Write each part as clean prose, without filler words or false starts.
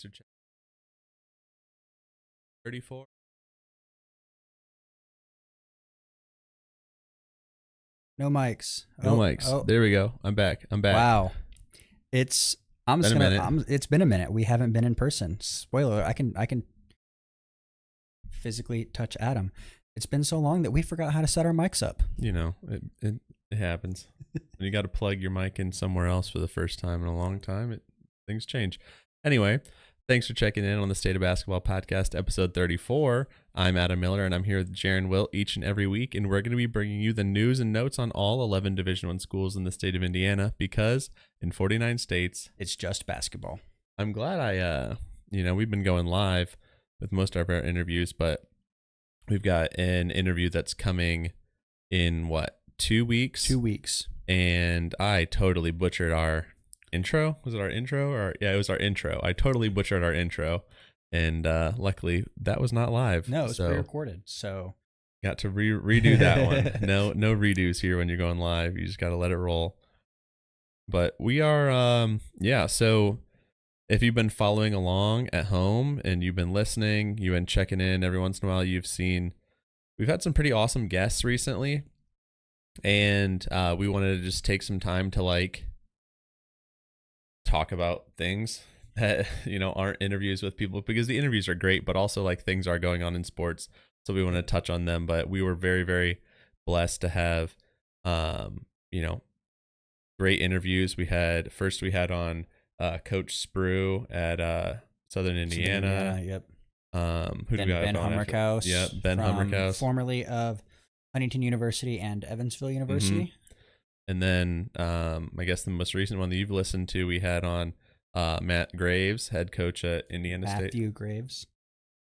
Thanks for checking. 34. No mics. No mics. There we go. I'm back. Wow. It's I'm just Been a gonna minute. it's been a minute. We haven't been in person. Spoiler, I can physically touch Adam. It's been so long that we forgot how to set our mics up. You know, it happens. When you got to plug your mic in somewhere else for the first time in a long time, things change. Anyway, thanks for checking in on the State of Basketball Podcast, episode 34. I'm Adam Miller, and I'm here with Jaren Wilt each and every week, and we're going to be bringing you the news and notes on all 11 Division I schools in the state of Indiana, because in 49 states, It's just basketball. I'm glad we've been going live with most of our interviews, but we've got an interview that's coming in 2 weeks? 2 weeks. And I totally butchered our intro. Was it our intro? It was our intro. I totally butchered our intro. And luckily that was not live. No, it's pre-recorded. So got to redo that one. No redos here when you're going live. You just got to let it roll. But we are, so if you've been following along at home and you've been listening, you've been checking in every once in a while, we've had some pretty awesome guests recently. And we wanted to just take some time to talk about things that aren't interviews with people, because the interviews are great, but also things are going on in sports, so we want to touch on them. But we were very, very blessed to have great interviews. We had on Coach Sprue at Southern Indiana. Yep. Who do we got? Ben Hummerkaus. Yep, Ben Hummerkaus, formerly of Huntington University and Evansville University. Mm-hmm. And then I guess the most recent one that you've listened to, we had on Matt Graves, head coach at Indiana State. Matthew Graves.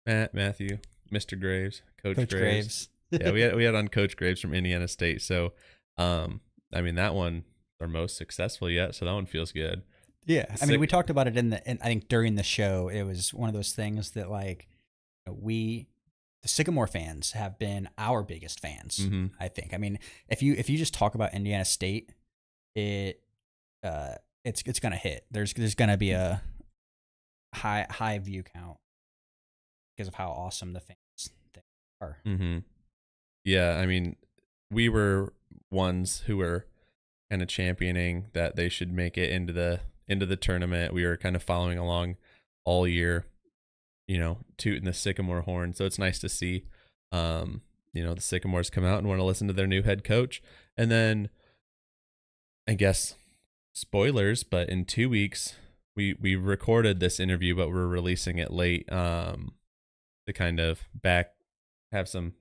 Matthew, Mr. Graves, Coach Graves. Yeah, we had on Coach Graves from Indiana State. So, that one our most successful yet. So that one feels good. Yeah, we talked about it I think during the show. It was one of those things that the Sycamore fans have been our biggest fans. Mm-hmm. I think. If you just talk about Indiana State, it's gonna hit. There's gonna be a high view count because of how awesome the fans are. Mm-hmm. Yeah, we were ones who were kind of championing that they should make it into the tournament. We were kind of following along all year, tooting the Sycamore horn. So it's nice to see, the Sycamores come out and want to listen to their new head coach. And then, I guess, spoilers, but in 2 weeks, we recorded this interview, but we're releasing it late to kind of have some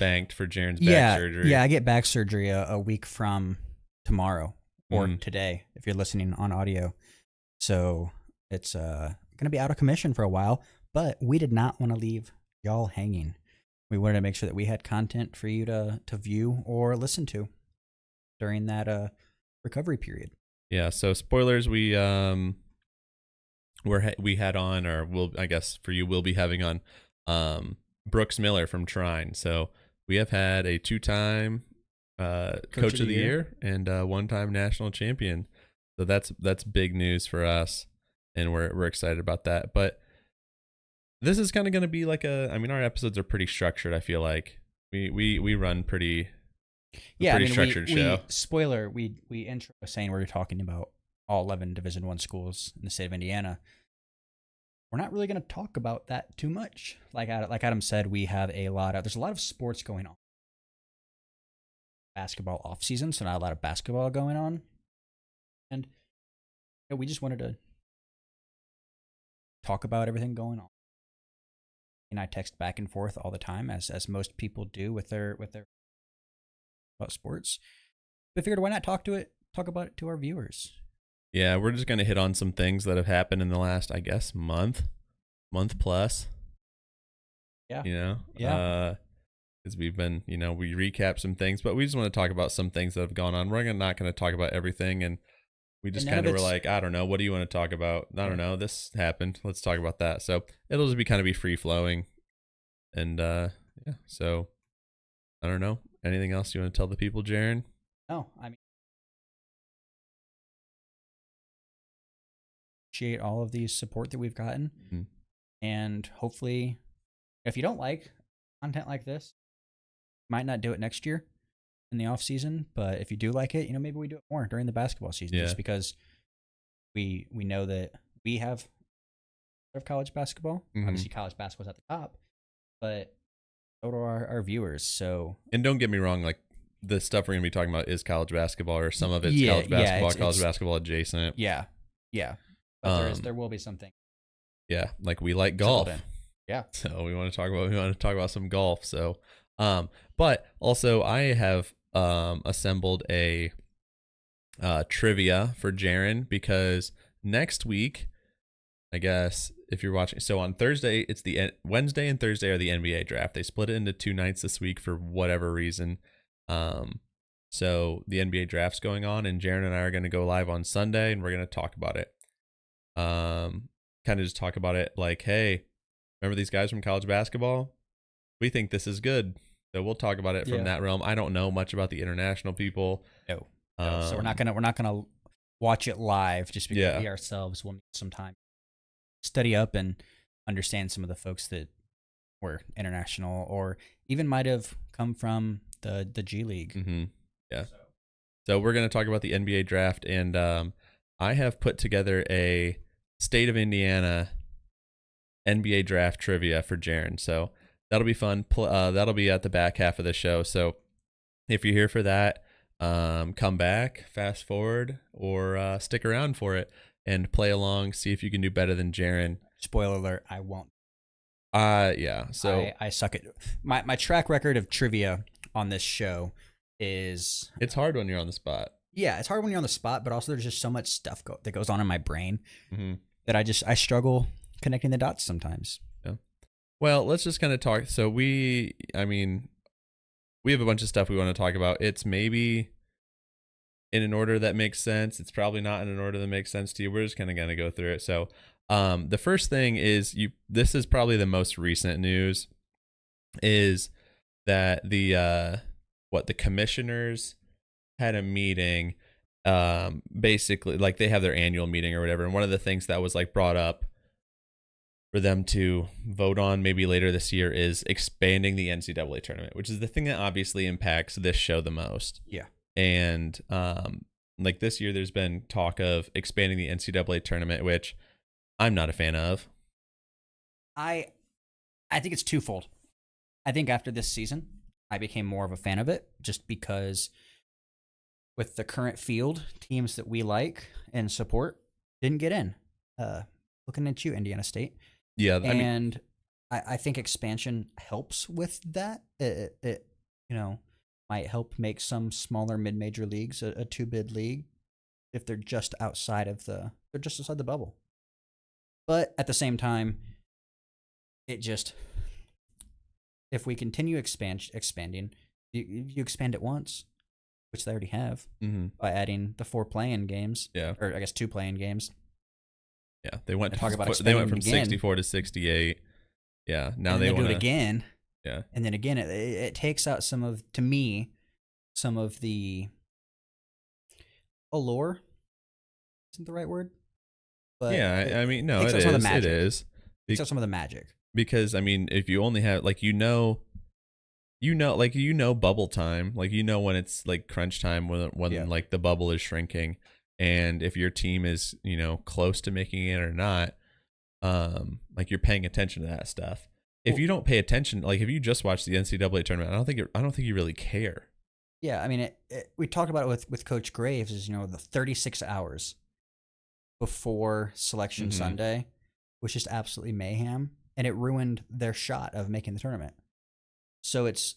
banked for Jaren's back surgery. Yeah, I get back surgery a week from tomorrow or today if you're listening on audio. So it's going to be out of commission for a while, but we did not want to leave y'all hanging. We wanted to make sure that we had content for you to view or listen to during that recovery period. Yeah, so spoilers, we had on, or I guess for you, we'll be having on Brooks Miller from Trine. So we have had a 2-time coach of the year and a 1-time national champion. So that's big news for us, and we're excited about that. But this is kind of going to be our episodes are pretty structured. I feel like we run pretty structured show. Spoiler, we intro saying we're talking about all 11 Division I schools in the state of Indiana. We're not really going to talk about that too much. Like Adam said, we have there's a lot of sports going on. Basketball off season, so not a lot of basketball going on. And we just wanted to talk about everything going on. And I text back and forth all the time, as most people do with their about sports. But I figured, why not talk about it to our viewers? Yeah, we're just gonna hit on some things that have happened in the last, I guess, month plus. Yeah. Because we've been, we recap some things, but we just want to talk about some things that have gone on. We're not going to talk about everything, and we just kind of were like, I don't know, what do you want to talk about? I don't know, this happened, let's talk about that. So it'll just be free flowing, and so I don't know, anything else you want to tell the people, Jaren? No, appreciate all of the support that we've gotten. Mhm. And hopefully, if you don't like content like this, might not do it next year in the off season. But if you do like it, maybe we do it more during the basketball season, Yeah. just because we know that we have of college basketball. Mhm. Obviously, college basketball's at the top, but so do our viewers. So, And don't get me wrong, like the stuff we're gonna be talking about is college basketball, or some of it's Yeah, college basketball, it's- college basketball adjacent. yeah. But Um, there will be something. Yeah, like we like sprinkled golf. in. Yeah. So we want to talk about some golf. So, but also I have assembled a trivia for Jaren, because next week, I guess if you're watching, so on Thursday it's Wednesday and Thursday are the NBA draft. They split it into 2 nights this week for whatever reason. So the NBA draft's going on, and Jaren and I are going to go live on Sunday, and we're going to talk about it. Kind of just talk about it like, hey, remember these guys from college basketball? We think this is good. So we'll talk about it from that realm. I don't know much about the international people. No. So we're not gonna watch it live, just because we ourselves will need some time to study up and understand some of the folks that were international or even might have come from the G League. Mm-hmm. Yeah. So we're gonna talk about the NBA draft, and I have put together a state of Indiana NBA draft trivia for Jaren. So that'll be fun. That'll be at the back half of the show. So if you're here for that, come back, fast forward, or stick around for it and play along. See if you can do better than Jaren. Spoiler alert: I won't. Yeah. So I suck at my track record of trivia on this show is. It's hard when you're on the spot. Yeah, it's hard when you're on the spot, but also there's just so much stuff that goes on in my brain Mm-hmm. that I struggle connecting the dots sometimes. Yeah. Well, let's just kind of talk. So we have a bunch of stuff we want to talk about. It's maybe in an order that makes sense. It's probably not in an order that makes sense to you. We're just kind of going to go through it. So the first thing is this is probably the most recent news, is that the commissioners had a meeting, basically like they have their annual meeting or whatever. And one of the things that was like brought up for them to vote on maybe later this year is expanding the NCAA tournament, which is the thing that obviously impacts this show the most. Yeah. And like this year, there's been talk of expanding the NCAA tournament, which I'm not a fan of. I think it's twofold. I think after this season, I became more of a fan of it, just because with the current field, teams that we like and support didn't get in. Looking at you, Indiana State. Yeah, I think expansion helps with that. It might help make some smaller mid-major leagues a two-bid league if they're just outside the bubble. But at the same time, if we continue expanding, you expand it once, which they already have, by adding the 4 play-in games. Yeah, or I guess 2 play-in games. Yeah, they went from 64 to 68. Yeah, now they want to do it again. Yeah, and then again, it takes out some of the allure. Isn't the right word? But yeah, I mean, no, it is. It is. Takes out some of the magic. Because I mean, if you only have like bubble time, like when it's like crunch time, when like the bubble is shrinking. And if your team is, close to making it or not, like you're paying attention to that stuff. If you don't pay attention, like if you just watch the NCAA tournament, I don't think you really care. Yeah, I mean, we talked about it with Coach Graves. Is the 36 hours before Selection Sunday was just absolutely mayhem, and it ruined their shot of making the tournament. So it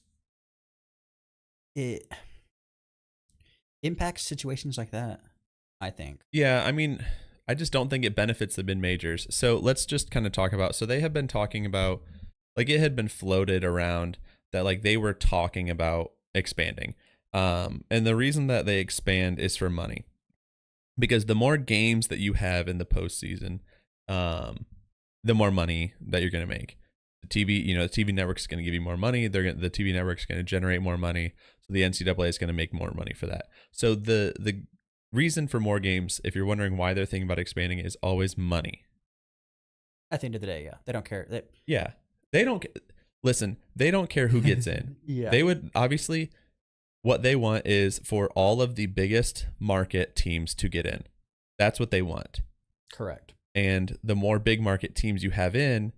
impacts situations like that, I think. Yeah, I mean, I just don't think it benefits the mid-majors. So let's just kind of talk about, so they have been talking about, like it had been floated around that like they were talking about expanding. And the reason that they expand is for money. Because the more games that you have in the postseason, the more money that you're going to make. The TV network is going to give you more money. The TV network is going to generate more money. So the NCAA is going to make more money for that. So the reason for more games, if you're wondering why they're thinking about expanding, is always money. At the end of the day, yeah, they don't care. Yeah, they don't. Listen, they don't care who gets in. Yeah, They would obviously. What they want is for all of the biggest market teams to get in. That's what they want. correct. And the more big market teams you have in,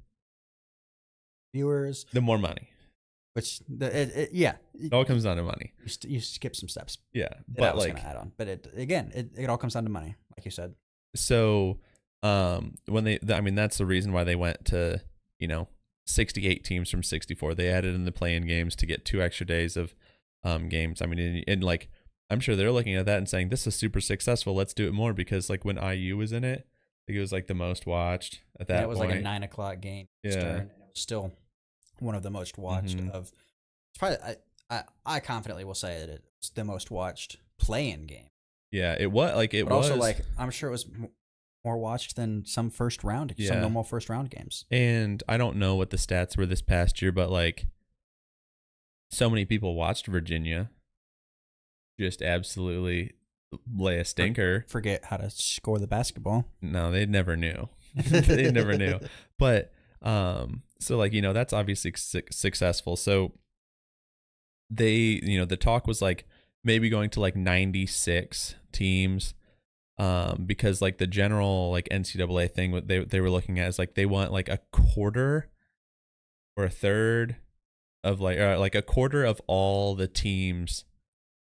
Viewers, the more money. which yeah, It all comes down to money. you skip some steps. Yeah, That I but was like, gonna add on, but it all comes down to money, like you said. so when I mean, that's the reason why they went to 68 teams from 64. They added in the play-in games to get 2 extra days of games. I mean, and like, I'm sure they're looking at that and saying, this is super successful. Let's do it more, because like when IU was in it, I think it was like the most watched at that point. It was like a 9:00 game. Yeah. Stern, and it was still one of the most watched Mhm. of. It's probably I confidently will say that it's the most watched play-in game. Yeah, it was like it But was. also, like, I'm sure it was more watched than some some normal first round games. And I don't know what the stats were this past year, but like, so many people watched Virginia just absolutely lay a stinker. Forget how to score the basketball. No, they never knew. They never knew. But so like, that's obviously successful. So they, the talk was like maybe going to like 96 teams, because like the general like NCAA thing, what they were looking at is like they want like a quarter or a third of like a quarter of all the teams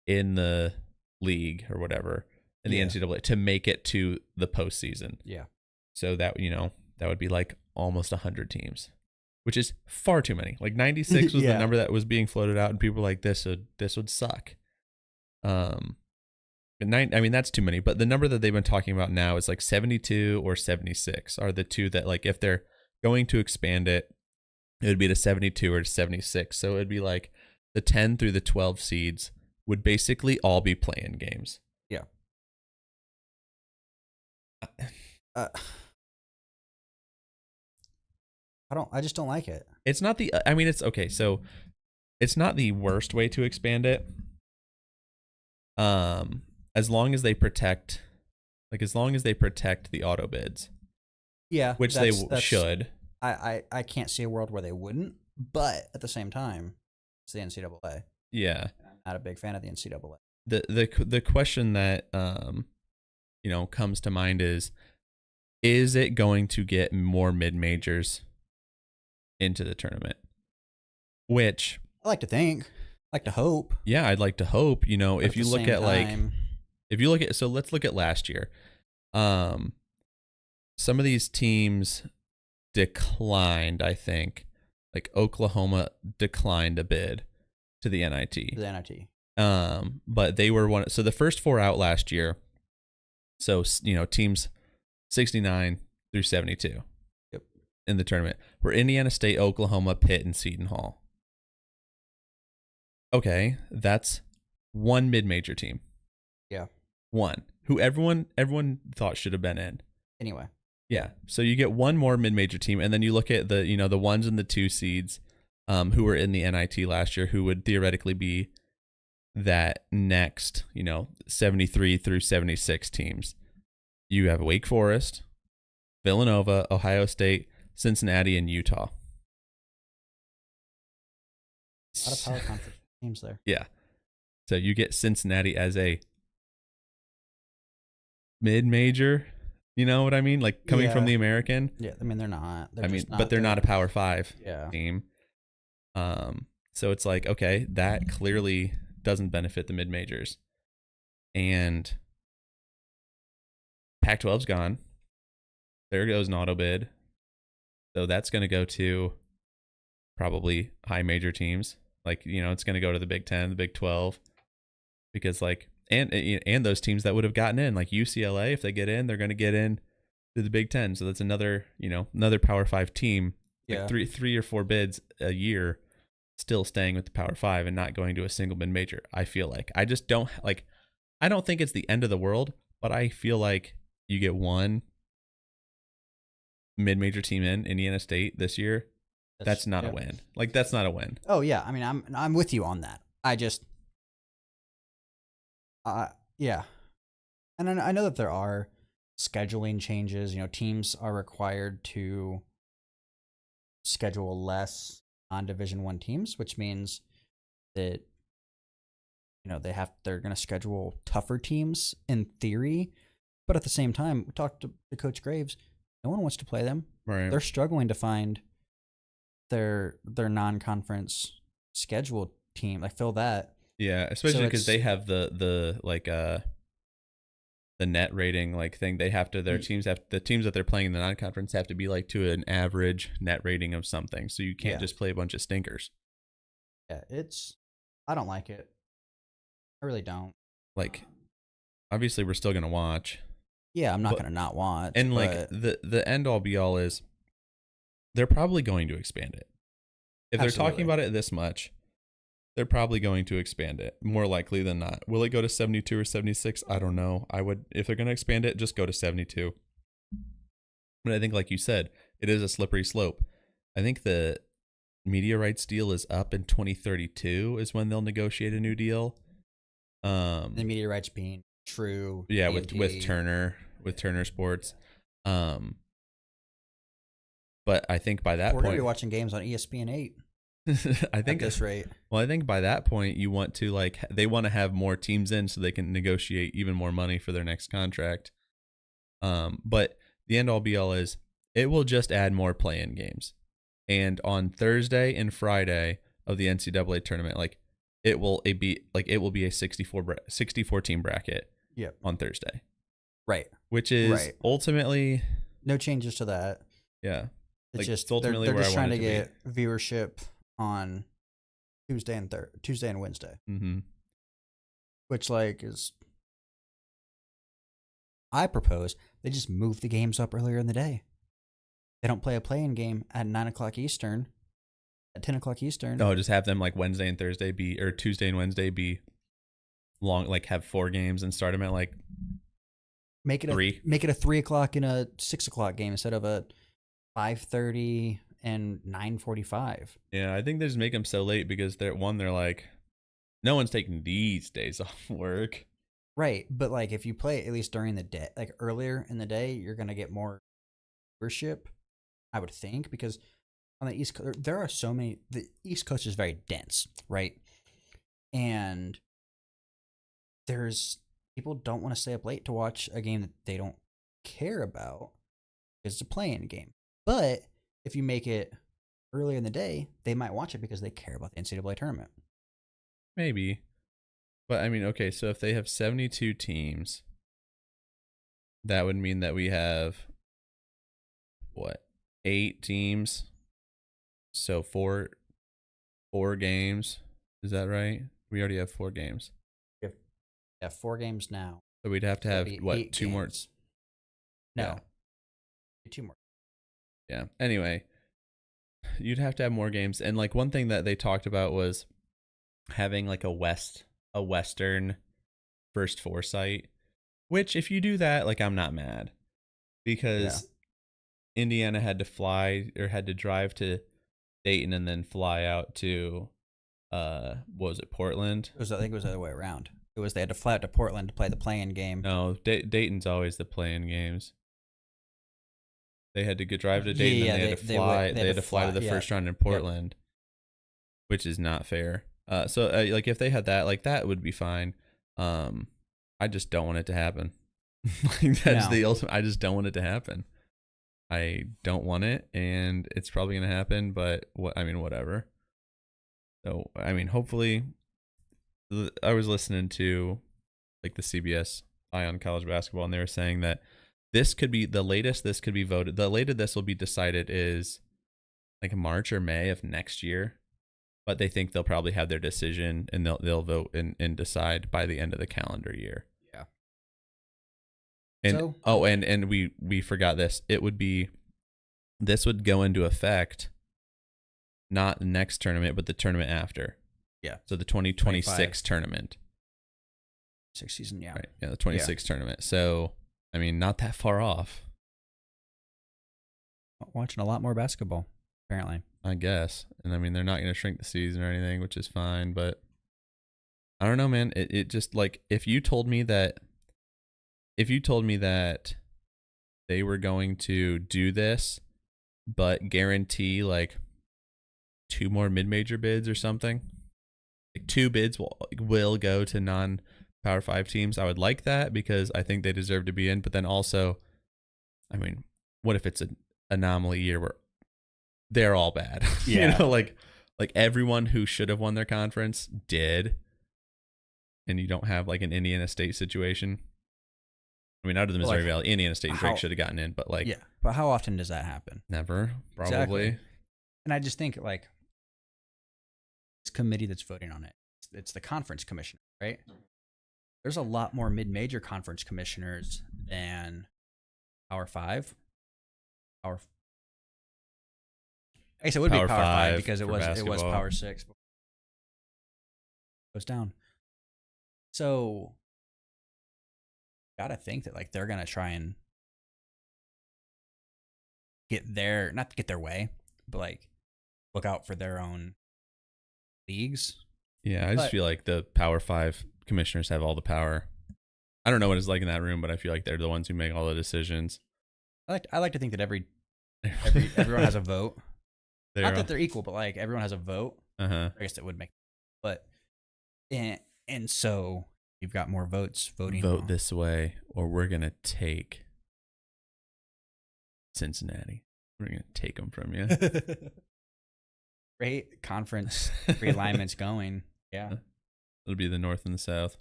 in the league or whatever in the NCAA to make it to the postseason. Yeah. So that that would be like almost 100 teams, which is far too many. Like 96 was the number that was being floated out, and people were like, this would suck. I mean, that's too many, but the number that they've been talking about now is like 72 or 76 are the two that, like, if they're going to expand it, it would be to 72 or to 76. So it'd be like the 10 through the 12 seeds would basically all be play-in games. Yeah. I just don't like it. It's not it's okay. So it's not the worst way to expand it. As long as they protect the auto bids. Yeah. Which they should. I can't see a world where they wouldn't, but at the same time, it's the NCAA. Yeah. I'm not a big fan of the NCAA. The question that comes to mind is it going to get more mid-majors into the tournament? Which I like to think, I like to hope. Yeah, I'd like to hope, if you look at so let's look at last year. Some of these teams declined, I think. Like Oklahoma declined a bid to the NIT. But they were so the first 4 out last year. So, teams 69 through 72 in the tournament were Indiana State, Oklahoma, Pitt, and Seton Hall. Okay, that's one mid-major team. Yeah. One who everyone thought should have been in. Anyway. Yeah. So you get one more mid-major team, and then you look at the the 1s and the 2 seeds who were in the NIT last year, who would theoretically be that next, 73 through 76 teams. You have Wake Forest, Villanova, Ohio State, Cincinnati, and Utah. A lot of power conference teams there. Yeah. So you get Cincinnati as a mid-major, you know what I mean? Like coming from the American. Yeah, I mean, they're not. But they're not a Power 5 yeah. team. So it's like, okay, that clearly doesn't benefit the mid-majors. And Pac-12's gone. There goes an auto bid. So that's going to go to probably high major teams. Like, it's going to go to the Big 10, the Big 12. Because like, and those teams that would have gotten in, like UCLA, if they get in, they're going to get in to the Big 10. So that's another, another Power 5 team. Like Yeah. three or 4 bids a year, still staying with the Power 5 and not going to a single mid major. I feel like I just don't like. I don't think it's the end of the world, but I feel like you get one mid major team in Indiana State this year. That's not a win. Like, that's not a win. Oh yeah, I mean, I'm with you on that. I just, yeah, And I know that there are scheduling changes. Teams are required to schedule less on Division One teams, which means that they're going to schedule tougher teams in theory. But at the same time, we talked to Coach Graves. No one wants to play them. Right. They're struggling to find their non-conference scheduled team, like fill that. Yeah, especially because they have the the net rating like thing. They have to the teams that they're playing in the non-conference have to be like to an average net rating of something. So you can't just play a bunch of stinkers. Yeah, I don't like it. I really don't. Like, obviously we're still gonna watch. Yeah, I'm not gonna not watch. And like the end all be all is they're probably going to expand it. If they're talking about it this much, they're probably going to expand it more likely than not. Will it go to 72 or 76? I don't know. If they're going to expand it, just go to 72. But I think, like you said, it is a slippery slope. I think the media rights deal is up in 2032 is when they'll negotiate a new deal. The media rights being True. Yeah, with Turner Sports. But I think by that point, we're going to be watching games on ESPN 8. I think at this rate. Well, I think by that point you want to they want to have more teams in so they can negotiate even more money for their next contract. But the end all be all is it will just add more play-in games. And on Thursday and Friday of the NCAA tournament, it will be a 64 team bracket. Yep. On Thursday. Right. Which is ultimately no changes to that. Yeah. It's just ultimately they're just trying to get viewership on Tuesday and Wednesday. Mm-hmm. Which is I propose they just move the games up earlier in the day. They don't play a play-in game at 9:00 Eastern, at 10:00 Eastern. Oh, just have them Wednesday and Thursday or Tuesday and Wednesday be long, have 4 games and start them at make it 3. Make it a 3:00 and a 6:00 game instead of a 5:30 and 9:45. Yeah, I think they just make them so late because they're like, no one's taking these days off work. Right, but if you play at least during the day, earlier in the day, you're gonna get more viewership, I would think, because on the East Coast there are so many. The East Coast is very dense, right? And people don't want to stay up late to watch a game that they don't care about. It's a play-in game. But if you make it earlier in the day, they might watch it because they care about the NCAA tournament. Maybe. But I mean, okay, so if they have 72 teams, that would mean that we have 8 teams. So 4 games. Is that right? We already have 4 games. We have 4 games now. So we'd have to have 2 more? No. Yeah. 2 more. Yeah. Anyway, you'd have to have more games. And one thing that they talked about was having a Western first 4 site, which if you do that, I'm not mad, because Indiana had to drive to Dayton and then fly out to what was it, Portland? I think it was the other way around. They had to fly out to Portland to play the play-in game. No, Dayton's always the play-in games. They had to drive to Dayton and they had to fly. They had to fly to the first round in Portland, which is not fair. So if they had that, that would be fine. I just don't want it to happen. That's the ultimate. I just don't want it to happen. I don't want it, and it's probably gonna happen. But whatever. So hopefully, I was listening to the CBS Eye on College Basketball, and they were saying that this could be the latest. This could be voted. The latest this will be decided is March or May of next year. But they think they'll probably have their decision and they'll vote and decide by the end of the calendar year. Yeah. And and we forgot this. This would go into effect not the next tournament, but the tournament after. Yeah. So the 2026 tournament. 6 season, yeah. Right. Yeah, the 26 tournament. So not that far off. Watching a lot more basketball, apparently. I guess. And they're not going to shrink the season or anything, which is fine. But I don't know, man. It just if you told me that if you told me that they were going to do this, but guarantee like 2 more mid-major bids or something, like 2 bids will go to non-Power 5 teams, I would like that because I think they deserve to be in. But then also, I mean, what if it's an anomaly year where they're all bad? Yeah. You know, like everyone who should have won their conference did, and you don't have like an Indiana State situation. I mean, out of the Missouri Valley, Indiana State and Drake should have gotten in, but like, yeah. But how often does that happen? never, probably. Exactly. And I just think like this committee that's voting on it, it's the conference commissioner, right? There's a lot more mid-major conference commissioners than Power 5. I guess it would be Power 5 because it was Power 6. It goes down. So gotta think that like they're gonna try and not get their way, but like look out for their own leagues. Yeah, I just feel like the Power 5 commissioners have all the power. I don't know what it's like in that room, but I feel like they're the ones who make all the decisions. I like to think that everyone has a vote. Not that they're equal, but like everyone has a vote. I guess it would make, but and so you've got more votes voting. Vote this way, or we're gonna take Cincinnati. We're gonna take them from you. Great conference realignments going. Yeah, it'll be the North and the South.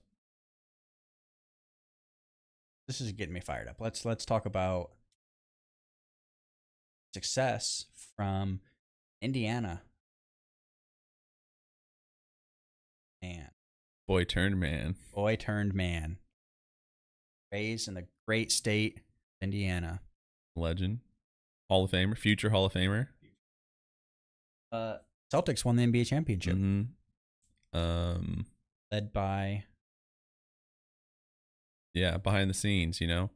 This is getting me fired up. Let's talk about success from Indiana. Man. Boy turned man. Boy turned man. Raised in the great state of Indiana. Legend. Hall of Famer. Future Hall of Famer. Celtics won the NBA championship. Mm-hmm. Led by... Yeah, behind the scenes, you know.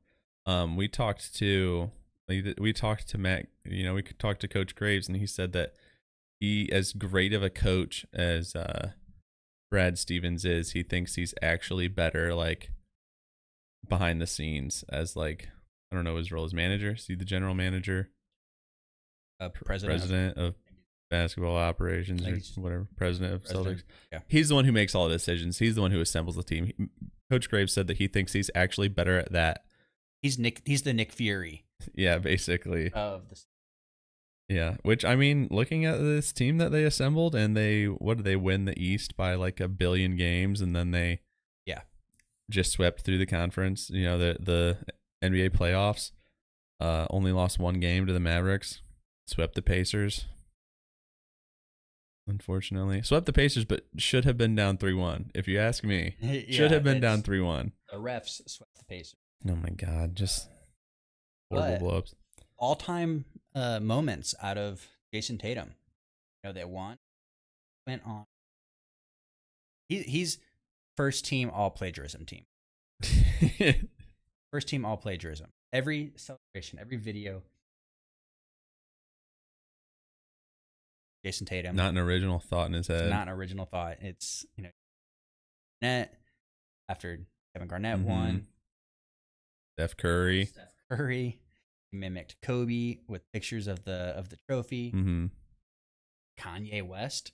We talked to Matt, you know, we could talk to Coach Graves, and he said that he, as great of a coach as Brad Stevens is, he thinks he's actually better like behind the scenes as like, I don't know his role as manager. Is he the general manager? President of basketball operations or whatever. President of Celtics. Yeah. He's the one who makes all the decisions. He's the one who assembles the team. Coach Graves said that he thinks he's actually better at that. He's the Nick Fury. Yeah, basically. Of the... Yeah, which, I mean, looking at this team that they assembled, and what did they win the East by like 1 billion games, and then they just swept through the conference, you know, the NBA playoffs, only lost 1 game to the Mavericks, swept the Pacers, unfortunately. Swept the Pacers, but should have been down 3-1, if you ask me. Should have been down 3-1. The refs swept the Pacers. Oh my God, just horrible blow-ups. All-time moments out of Jason Tatum. You know, they went on. He's first team all plagiarism team. First team all plagiarism. Every celebration, every video. Jason Tatum. Not an original thought in his head. It's not an original thought. It's, you know, Garnett after Kevin Garnett won. Steph Curry. He mimicked Kobe with pictures of the trophy. Mm-hmm. Kanye West.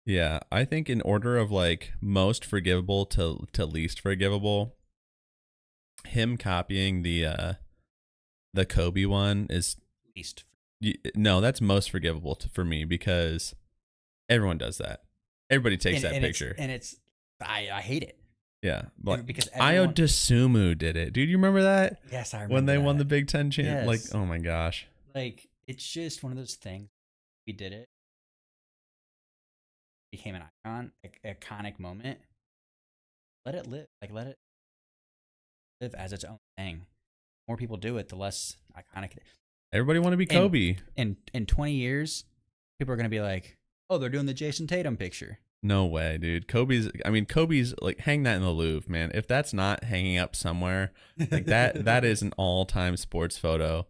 Yeah, I think in order of like most forgivable to least forgivable, him copying the Kobe one is least. No, that's most forgivable for me because everyone does that. Everybody takes that picture, I hate it. Yeah, but because Ayo DeSumo did it, dude. You remember that? Yes, I remember when they won the Big Ten champ. Yes. Like, oh my gosh! Like, it's just one of those things. We did it. Became an iconic moment. Let it live. Like, let it live as its own thing. The more people do it, the less iconic it is. Everybody want to be Kobe. In 20 years, people are going to be like, oh, they're doing the Jason Tatum picture. No way, dude. Kobe's like, hang that in the Louvre, man. If that's not hanging up somewhere, like that is an all-time sports photo.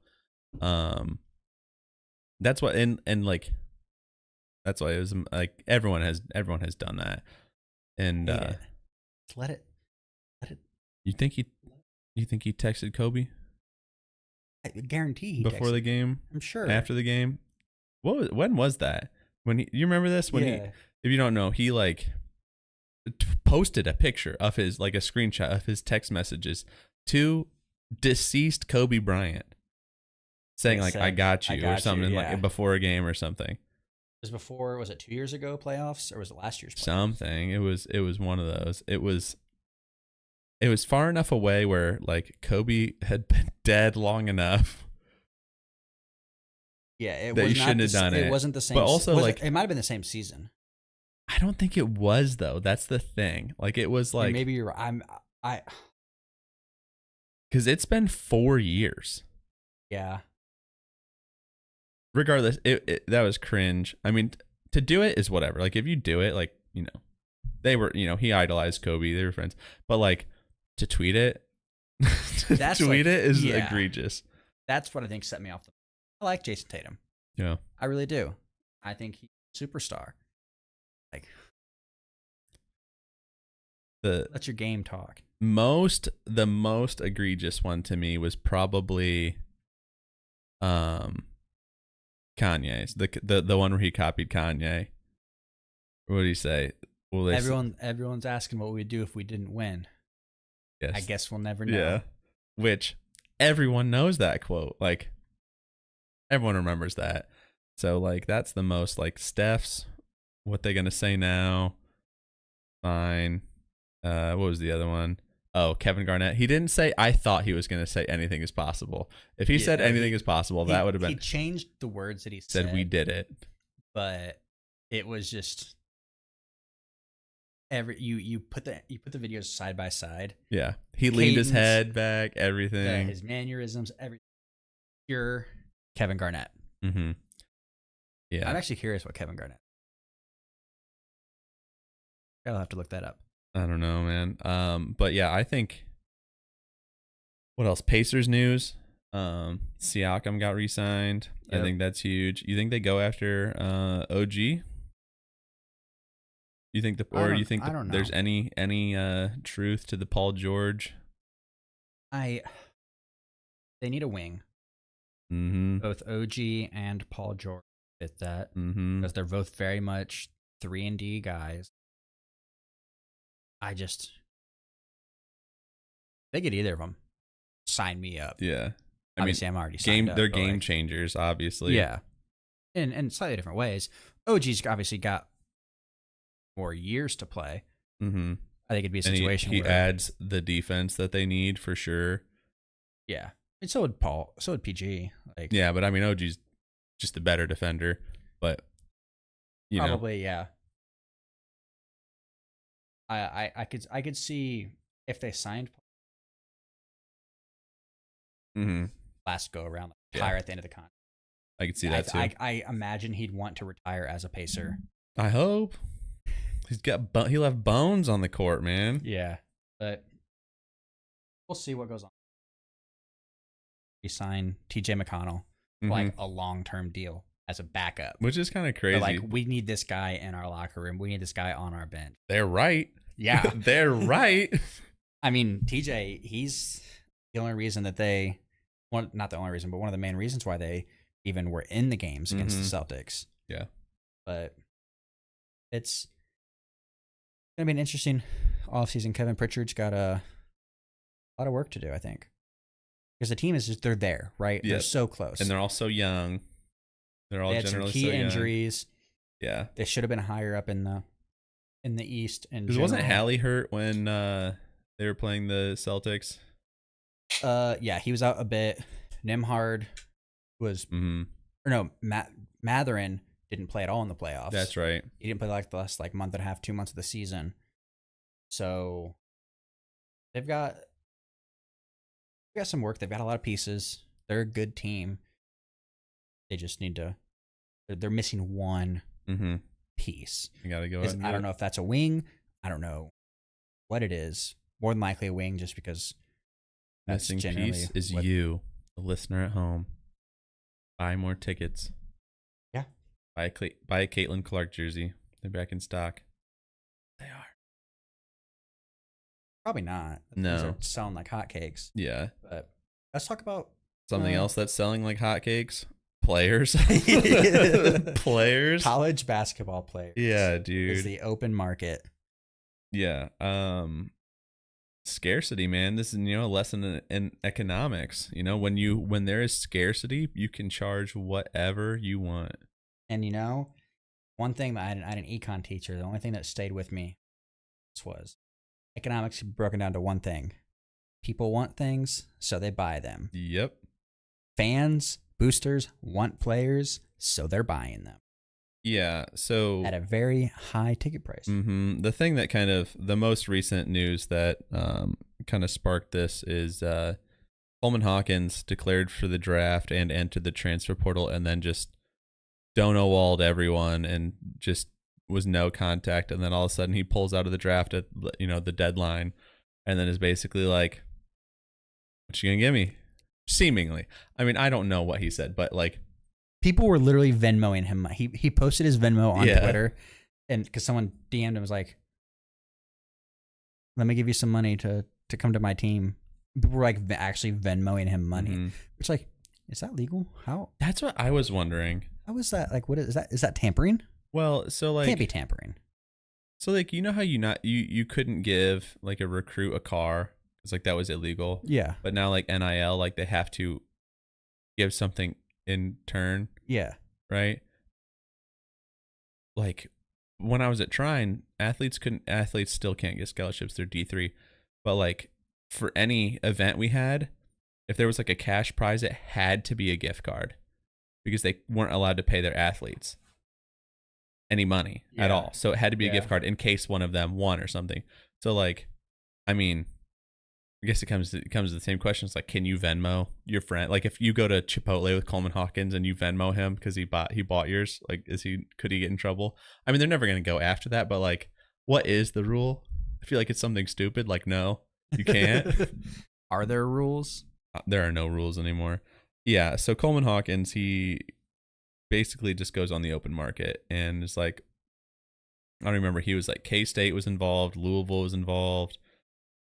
That's what, and like, that's why it was like everyone has done that. And let it. You think he You think he texted Kobe I guarantee he before texted. the game? I'm sure. After the game? When was that? You remember this? When yeah. if you don't know, he like posted a picture of his, like a screenshot of his text messages to deceased Kobe Bryant, saying like, "I got you" or something, like before a game or something. It was before. Was it 2 years ago playoffs or was it last year's playoffs? Something. It was one of those. It was far enough away where like Kobe had been dead long enough. Yeah, it that was you shouldn't have done it. It wasn't the same. But also, like, it might have been the same season. I don't think it was though. That's the thing. Like, it was like, maybe you're. because it's been 4 years. Yeah. Regardless, that was cringe. I mean, to do it is whatever. Like, if you do it, like, you know, they were, you know, he idolized Kobe. They were friends. But like, to tweet it, it is egregious. That's what I think set me off. I like Jason Tatum. Yeah, I really do. I think he's a superstar. Like, let your game talk. The most egregious one to me was probably Kanye's, the one where he copied Kanye. What did he say? Well, everyone's asking what we'd do if we didn't win. Yes. I guess we'll never know. Yeah, which everyone knows that quote. Like, everyone remembers that. So like, that's the most, like, Steph's. What they gonna say now? Fine. What was the other one? Oh, Kevin Garnett. He didn't say, I thought he was going to say anything is possible. If he said anything is possible, that would have been. He changed the words that he said. We did it. But it was just you put the videos side by side. Yeah. He leaned his head back, everything. His mannerisms, everything. Pure Kevin Garnett. Mm-hmm. Yeah. I'm actually curious what Kevin Garnett. I'll have to look that up. I don't know, man. But yeah, I think. What else? Pacers news. Siakam got re-signed. Yep. I think that's huge. You think they go after OG? You think there's any truth to the Paul George? They need a wing. Mm-hmm. Both OG and Paul George fit that because they're both very much 3-and-D guys. They get either of them. Sign me up. Yeah. Obviously, I'm already signed up. They're game changers, obviously. Yeah. In slightly different ways. OG's obviously got more years to play. Mm-hmm. I think it'd be a situation where he adds the defense that they need for sure. Yeah. And so would Paul. So would PG. Like, yeah, but I mean, OG's just a better defender. But, probably, yeah. I could see if they signed last go around, retire at the end of the contract. I could see that too. I imagine he'd want to retire as a Pacer. I hope. He'll have bones on the court, man. Yeah, but we'll see what goes on. We sign TJ McConnell for like a long-term deal as a backup, which is kind of crazy. They're like, we need this guy in our locker room. We need this guy on our bench. They're right. Yeah, they're right. I mean, TJ, he's the only reason that not the only reason, but one of the main reasons why they even were in the games against the Celtics. Yeah. But it's going to be an interesting offseason. Kevin Pritchard's got a lot of work to do, I think. Because the team they're there, right? Yep. They're so close. And they're all so young. They're all generally so young. They had some key injuries. Yeah. They should have been higher up in the East. Because wasn't Hallie hurt when they were playing the Celtics? Yeah, he was out a bit. Nembhard was, or no, Matherin didn't play at all in the playoffs. That's right. He didn't play like the last month and a half, 2 months of the season. So they've got some work. They've got a lot of pieces. They're a good team. They just need to. They're missing one piece. You got to go. I don't know if that's a wing. I don't know what it is. More than likely a wing, just because. Missing piece is you, the listener at home. Buy more tickets. Yeah. Buy a Caitlin Clark jersey. They're back in stock. They are. Probably not. Things are No. selling like hotcakes. Yeah. But let's talk about Something else that's selling like hotcakes. Players. Players. college basketball players. Yeah, Is dude. the open market. Yeah. Scarcity, man. This is, a lesson in economics. When there is scarcity, you can charge whatever you want. And one thing that I had an econ teacher, the only thing that stayed with me was economics broken down to one thing. People want things, so they buy them. Yep. Fans, boosters want players, so they're buying them. Yeah, so at a very high ticket price. The thing that the most recent news that kind of sparked this is Coleman Hawkins declared for the draft and entered the transfer portal, and then just Donowalled everyone and just was no contact, and then all of a sudden he pulls out of the draft at the deadline, and then is basically like, "What you gonna give me?" Seemingly, I mean, I don't know what he said, but like. People were literally Venmoing him. He posted his Venmo on Twitter, and because someone DM'd him, was like, "Let me give you some money to come to my team." People were like actually Venmoing him money, which like, is that legal? How? That's what I was wondering. How is that? Like, what is that? Is that tampering? Well, so like, can't be tampering. So like, how you couldn't give like a recruit a car because like that was illegal. Yeah. But now like NIL, like they have to give something in turn. Yeah. Right. Like when I was at Trine, athletes still can't get scholarships through D3, but like for any event we had, if there was like a cash prize, it had to be a gift card because they weren't allowed to pay their athletes any money at all. So it had to be a gift card in case one of them won or something. So like, I mean, I guess it comes to the same question. It's like, can you Venmo your friend? Like, if you go to Chipotle with Coleman Hawkins and you Venmo him because he bought yours, like, could he get in trouble? I mean, they're never going to go after that, but like, what is the rule? I feel like it's something stupid. Like, no, you can't. Are there rules? There are no rules anymore. Yeah. So Coleman Hawkins, he basically just goes on the open market and is like, I don't remember. He was like, K-State was involved, Louisville was involved.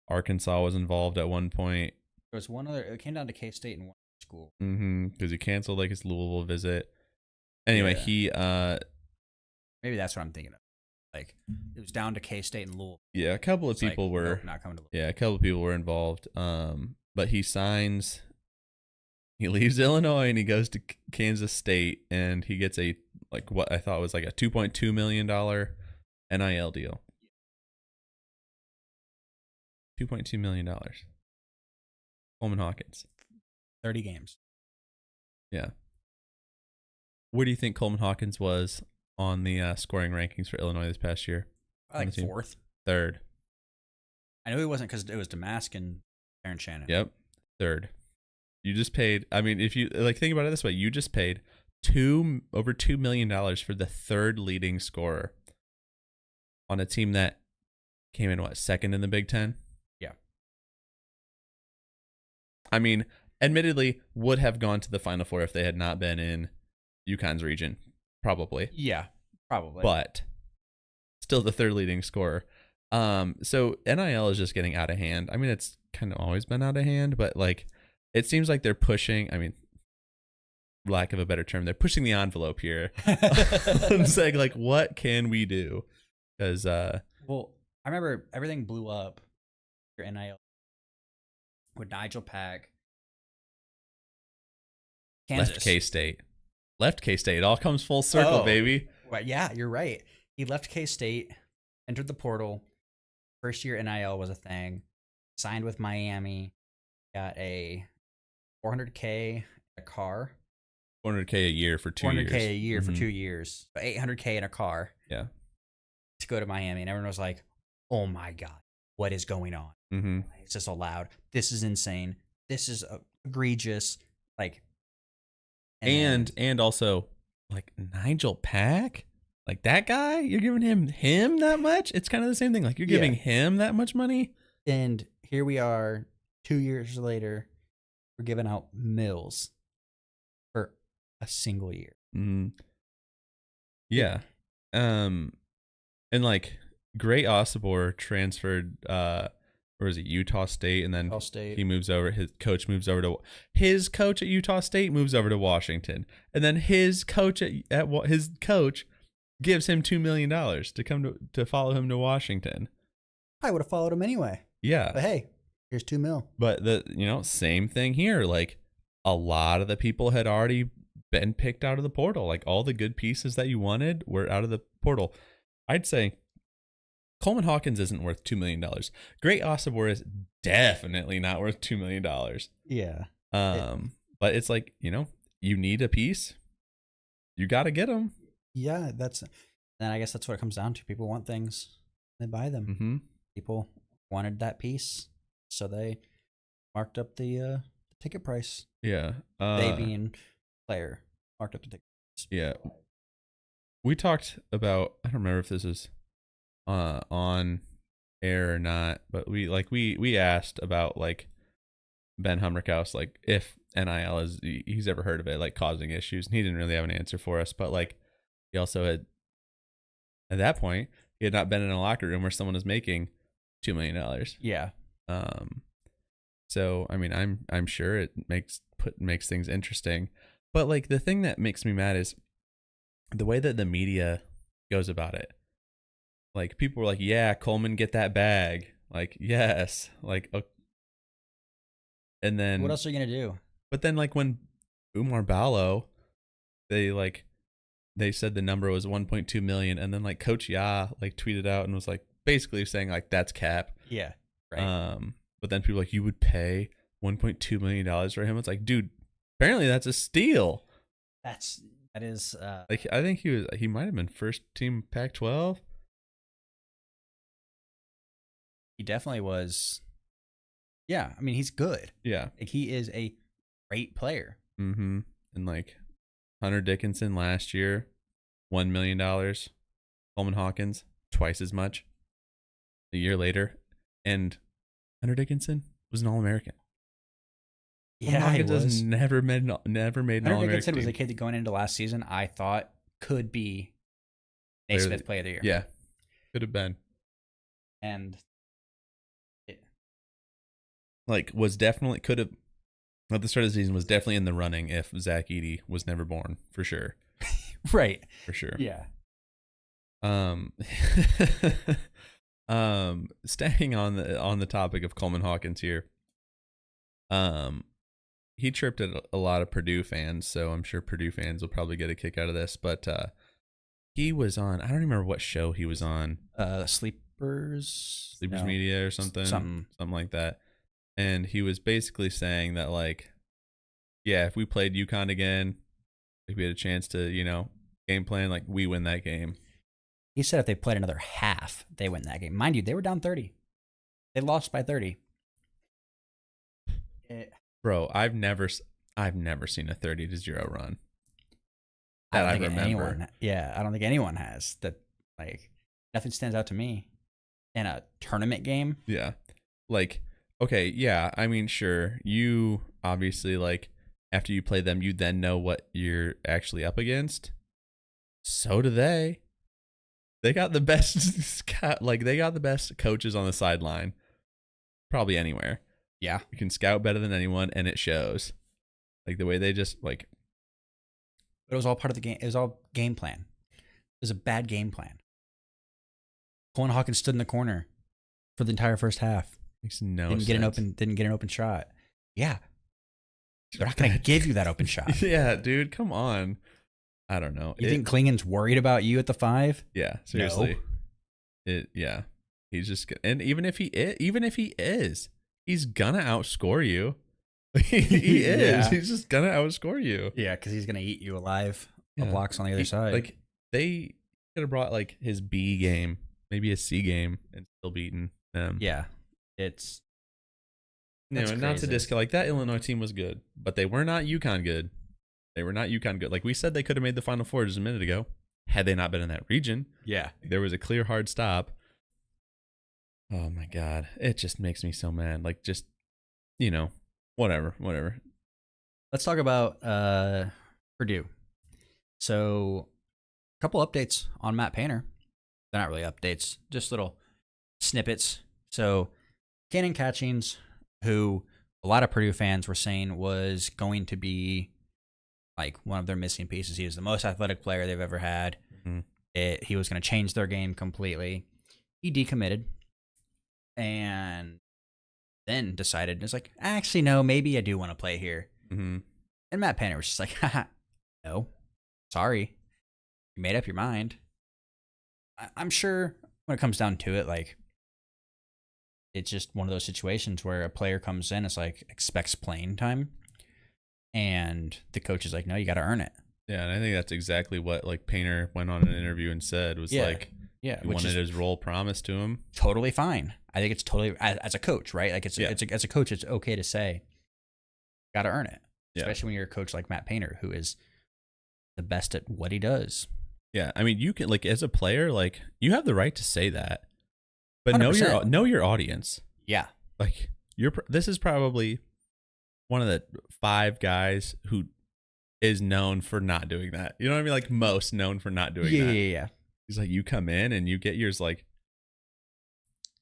Arkansas was involved at one point. There was one other. It came down to K-State and one school. Because he canceled like his Louisville visit. Anyway, he maybe that's what I'm thinking of. Like it was down to K-State and Louisville. Yeah, a couple of people were not coming to Louisville. Yeah, a couple of people were involved. But he leaves Illinois and he goes to Kansas State and he gets a like what I thought was like a $2.2 million NIL deal. $2.2 million. Coleman Hawkins. 30 games. Yeah. Where do you think Coleman Hawkins was on the scoring rankings for Illinois this past year? Like fourth. Third. I know he wasn't because it was Damask and Aaron Shannon. Yep. Third. You just paid, I mean, if you like think about it this way, you just paid over $2 million for the third leading scorer on a team that came in second in the Big Ten? Yeah. I mean, admittedly, would have gone to the Final Four if they had not been in UConn's region, probably. Yeah, probably. But still the third leading scorer. So NIL is just getting out of hand. I mean, it's kind of always been out of hand, but like it seems like they're pushing, I mean, lack of a better term, they're pushing the envelope here. It's like, what can we do? Because well, I remember everything blew up for NIL with Nigel Pack. Kansas. Left K-State. It all comes full circle, baby. Well, yeah, you're right. He left K-State, entered the portal. First year NIL was a thing. Signed with Miami. Got a $400K a car. $400K a year for 2 years. $400K a year for 2 years. $800K in a car. Yeah. To go to Miami. And everyone was like, oh my God, what is going on? Mm-hmm. Is this allowed? This is insane. This is egregious. Like, and also like Nigel Pack, like that guy, you're giving him that much? It's kind of the same thing. Like you're giving him that much money. And here we are 2 years later, we're giving out mills for a single year. Mm-hmm. Yeah. And like Gray Osibor transferred, or or is it Utah State, and then Utah State. he moves over. His coach at Utah State moves over to Washington, and then his coach his coach gives him $2 million to come to follow him to Washington. I would have followed him anyway. Yeah, But hey, here's $2 million. but same thing here. Like a lot of the people had already been picked out of the portal. Like all the good pieces that you wanted were out of the portal. I'd say Coleman Hawkins isn't worth $2 million. Great Osibor is definitely not worth $2 million. Yeah. But it's like, you need a piece. You got to get them. Yeah, then I guess that's what it comes down to. People want things, they buy them. Mm-hmm. People wanted that piece, so they marked up the ticket price. Yeah. They being player marked up the ticket price. Yeah. We talked about, I don't remember if this is on air or not, but we asked about like Ben Hummerkaus, like if NIL he's ever heard of it, like causing issues, and he didn't really have an answer for us. But like he also had, at that point, he had not been in a locker room where someone is making $2 million. Yeah. So I mean, I'm sure it makes things interesting, but like the thing that makes me mad is the way that the media goes about it. Like people were like, "Yeah, Coleman, get that bag." Like, yes, like, and then What else are you gonna do? But then, like when Umar Ballo, they said the number was 1.2 million, and then like Coach Ya like tweeted out and was like basically saying like that's cap. Yeah. Right. But then people were like, you would pay $1.2 million for him. It's like, dude, apparently that's a steal. That is Like I think he might have been first team Pac-12. he definitely was. Yeah, I mean he's good. Yeah. Like he is a great player. Mm-hmm. And like Hunter Dickinson last year, $1 million. Coleman Hawkins, twice as much. A year later, and Hunter Dickinson was an All-American. Yeah, Hawkins he was. has never made an All-American. Hunter Dickinson was a kid that going into last season I thought could be Naismith Player of the Year. Yeah, could have been. And was definitely could have at the start of the season was definitely in the running if Zach Edey was never born, for sure. Right. For sure. Yeah. Staying on the topic of Coleman Hawkins here. He tripped at a lot of Purdue fans, so I'm sure Purdue fans will probably get a kick out of this, but he was on, I don't remember what show he was on. Sleepers Media or something like that. And he was basically saying that, like, yeah, if we played UConn again, if we had a chance to, game plan, like, we win that game. He said if they played another half, they win that game. Mind you, they were down 30. They lost by 30. Bro, I've never seen a 30-0 run. I don't think anyone. Yeah, I don't think anyone has that. Like, nothing stands out to me in a tournament game. Yeah, like, okay, yeah. I mean, sure. You obviously, like, after you play them, you then know what you're actually up against. So do they. They got the best, they got the best coaches on the sideline, probably anywhere. Yeah, you can scout better than anyone, and it shows. Like the way they just like. But it was all part of the game. It was all game plan. It was a bad game plan. Coleman Hawkins stood in the corner for the entire first half. Makes no sense. Didn't get an open shot. Yeah, they're not gonna give you that open shot. Yeah, dude, come on. I don't know. You think Klingon's worried about you at the 5? Yeah, seriously. No. Yeah. He's just, and even if he is, he's gonna outscore you. He is. Yeah. He's just gonna outscore you. Yeah, because he's gonna eat you alive. Yeah. Blocks on the other side. Like they could have brought like his B game, maybe a C game, and still beaten them. Yeah, it's. Not to discount, like that Illinois team was good, but they were not UConn good. They were not UConn good. Like we said, they could have made the Final Four just a minute ago had they not been in that region. Yeah. There was a clear hard stop. Oh my God. It just makes me so mad. Like just, whatever. Let's talk about Purdue. So a couple updates on Matt Painter. They're not really updates, just little snippets. So Cannon Catchings, who a lot of Purdue fans were saying was going to be like one of their missing pieces. He was the most athletic player they've ever had. He was going to change their game completely. He decommitted and then decided, it's like, actually, no, maybe I do want to play here. And Matt Painter was just like, haha, no, sorry. You made up your mind. I'm sure when it comes down to it, like, it's just one of those situations where a player comes in, it's like, expects playing time. And the coach is like, no, you got to earn it. Yeah, and I think that's exactly what like Painter went on an interview and said was he wanted his role promised to him. Totally fine. I think it's totally as a coach, right? Like it's as a coach, it's okay to say, got to earn it, especially when you're a coach like Matt Painter, who is the best at what he does. Yeah, I mean, you can like as a player, like you have the right to say that, but 100%. know your audience. Yeah, like this is probably one of the 5 guys who is known for not doing that. You know what I mean? Like most known for not doing that. Yeah. He's like, you come in and you get yours. Like,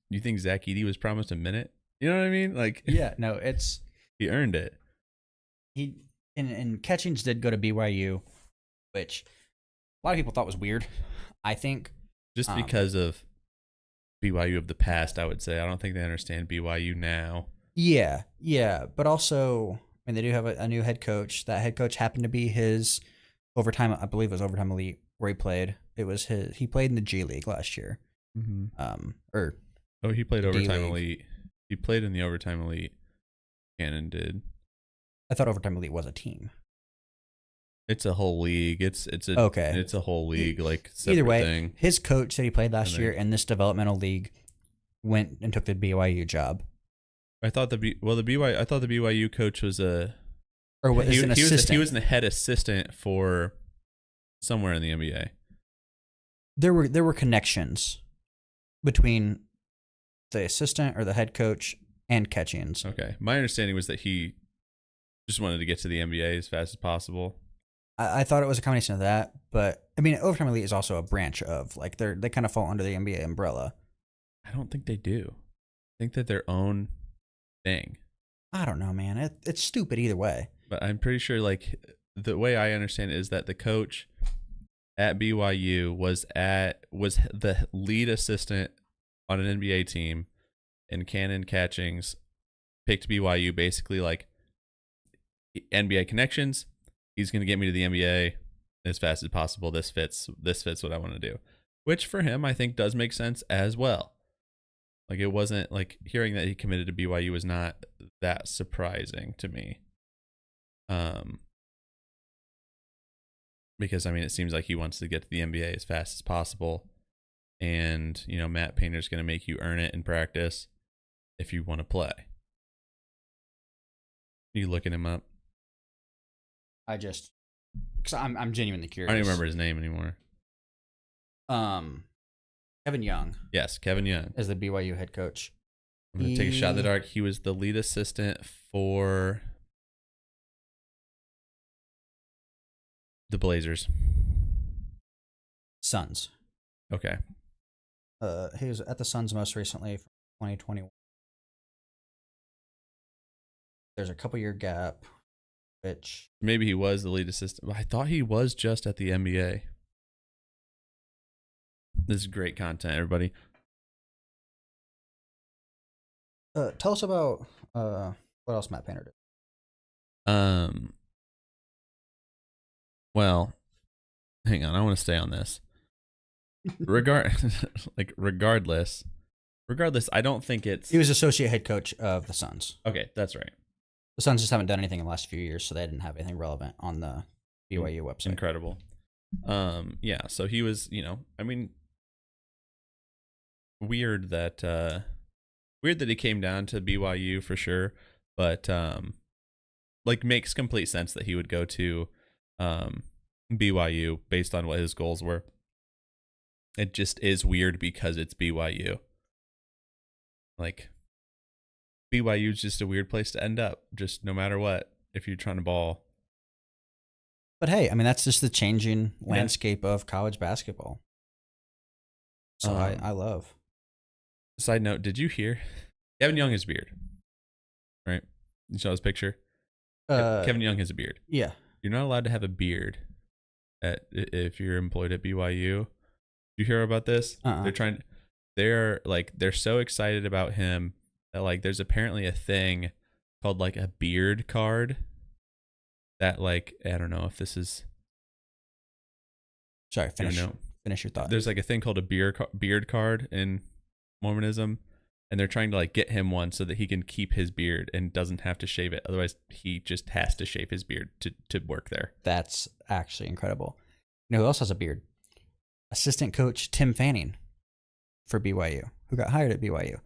you think Zach Edey was promised a minute? You know what I mean? Like, yeah, no, he earned it. He and Catchings did go to BYU, which a lot of people thought was weird. I think just because of BYU of the past, I would say. I don't think they understand BYU now. Yeah, but also, I mean, they do have a new head coach. That head coach happened to be his overtime. I believe it was overtime elite where he played. It was his. He played in the G League last year. He played overtime elite. He played in the overtime elite. Cannon did. I thought overtime elite was a team. It's a whole league. It's a whole league. Like either way, thing. His coach said he played last year in this developmental league. Went and took the BYU job. I thought the BYU coach was an assistant. He was the head assistant for somewhere in the NBA. There were connections between the assistant or the head coach and Catchings. Okay, my understanding was that he just wanted to get to the NBA as fast as possible. I thought it was a combination of that, but I mean, overtime elite is also a branch of like they kind of fall under the NBA umbrella. I don't think they do. I think that their own thing. I don't know, man. It's stupid either way. But I'm pretty sure, like, the way I understand it is that the coach at BYU was the lead assistant on an NBA team, and Cannon Catchings picked BYU basically like NBA connections. He's going to get me to the NBA as fast as possible. This fits what I want to do, which for him I think does make sense as well. Like, it wasn't like hearing that he committed to BYU was not that surprising to me. Because I mean, it seems like he wants to get to the NBA as fast as possible. And, you know, Matt Painter's going to make you earn it in practice if you want to play. You looking him up? Because I'm genuinely curious. I don't even remember his name anymore. Kevin Young. Yes, Kevin Young is the BYU head coach. I'm going to take a shot in the dark. He was the lead assistant for the Blazers. Suns. Okay. He was at the Suns most recently from 2021. There's a couple-year gap, which... Maybe he was the lead assistant. I thought he was just at the NBA. This is great content, everybody. Tell us about what else Matt Painter did. Well, hang on. I want to stay on this. Regardless, I don't think it's... He was associate head coach of the Suns. Okay, that's right. The Suns just haven't done anything in the last few years, so they didn't have anything relevant on the BYU website. Incredible. Yeah, so he was, you know, I mean, weird that he came down to BYU for sure, but like makes complete sense that he would go to BYU based on what his goals were. It just is weird because it's BYU. Like, BYU is just a weird place to end up, just no matter what, if you're trying to ball. But hey, I mean, that's just the changing landscape of college basketball. So I love. Side note, did you hear Kevin Young has a beard, right? You saw his picture. Kevin Young has a beard. Yeah. You're not allowed to have a beard if you're employed at BYU. Did you hear about this? They're so excited about him that like there's apparently a thing called like a beard card that like I don't know if this is. Sorry, finish your thought. There's like a thing called a beard card in Mormonism, and they're trying to like get him one so that he can keep his beard and doesn't have to shave it. Otherwise, he just has to shave his beard to work there. That's actually incredible. You know who else has a beard? Assistant coach Tim Fanning for BYU, who got hired at BYU,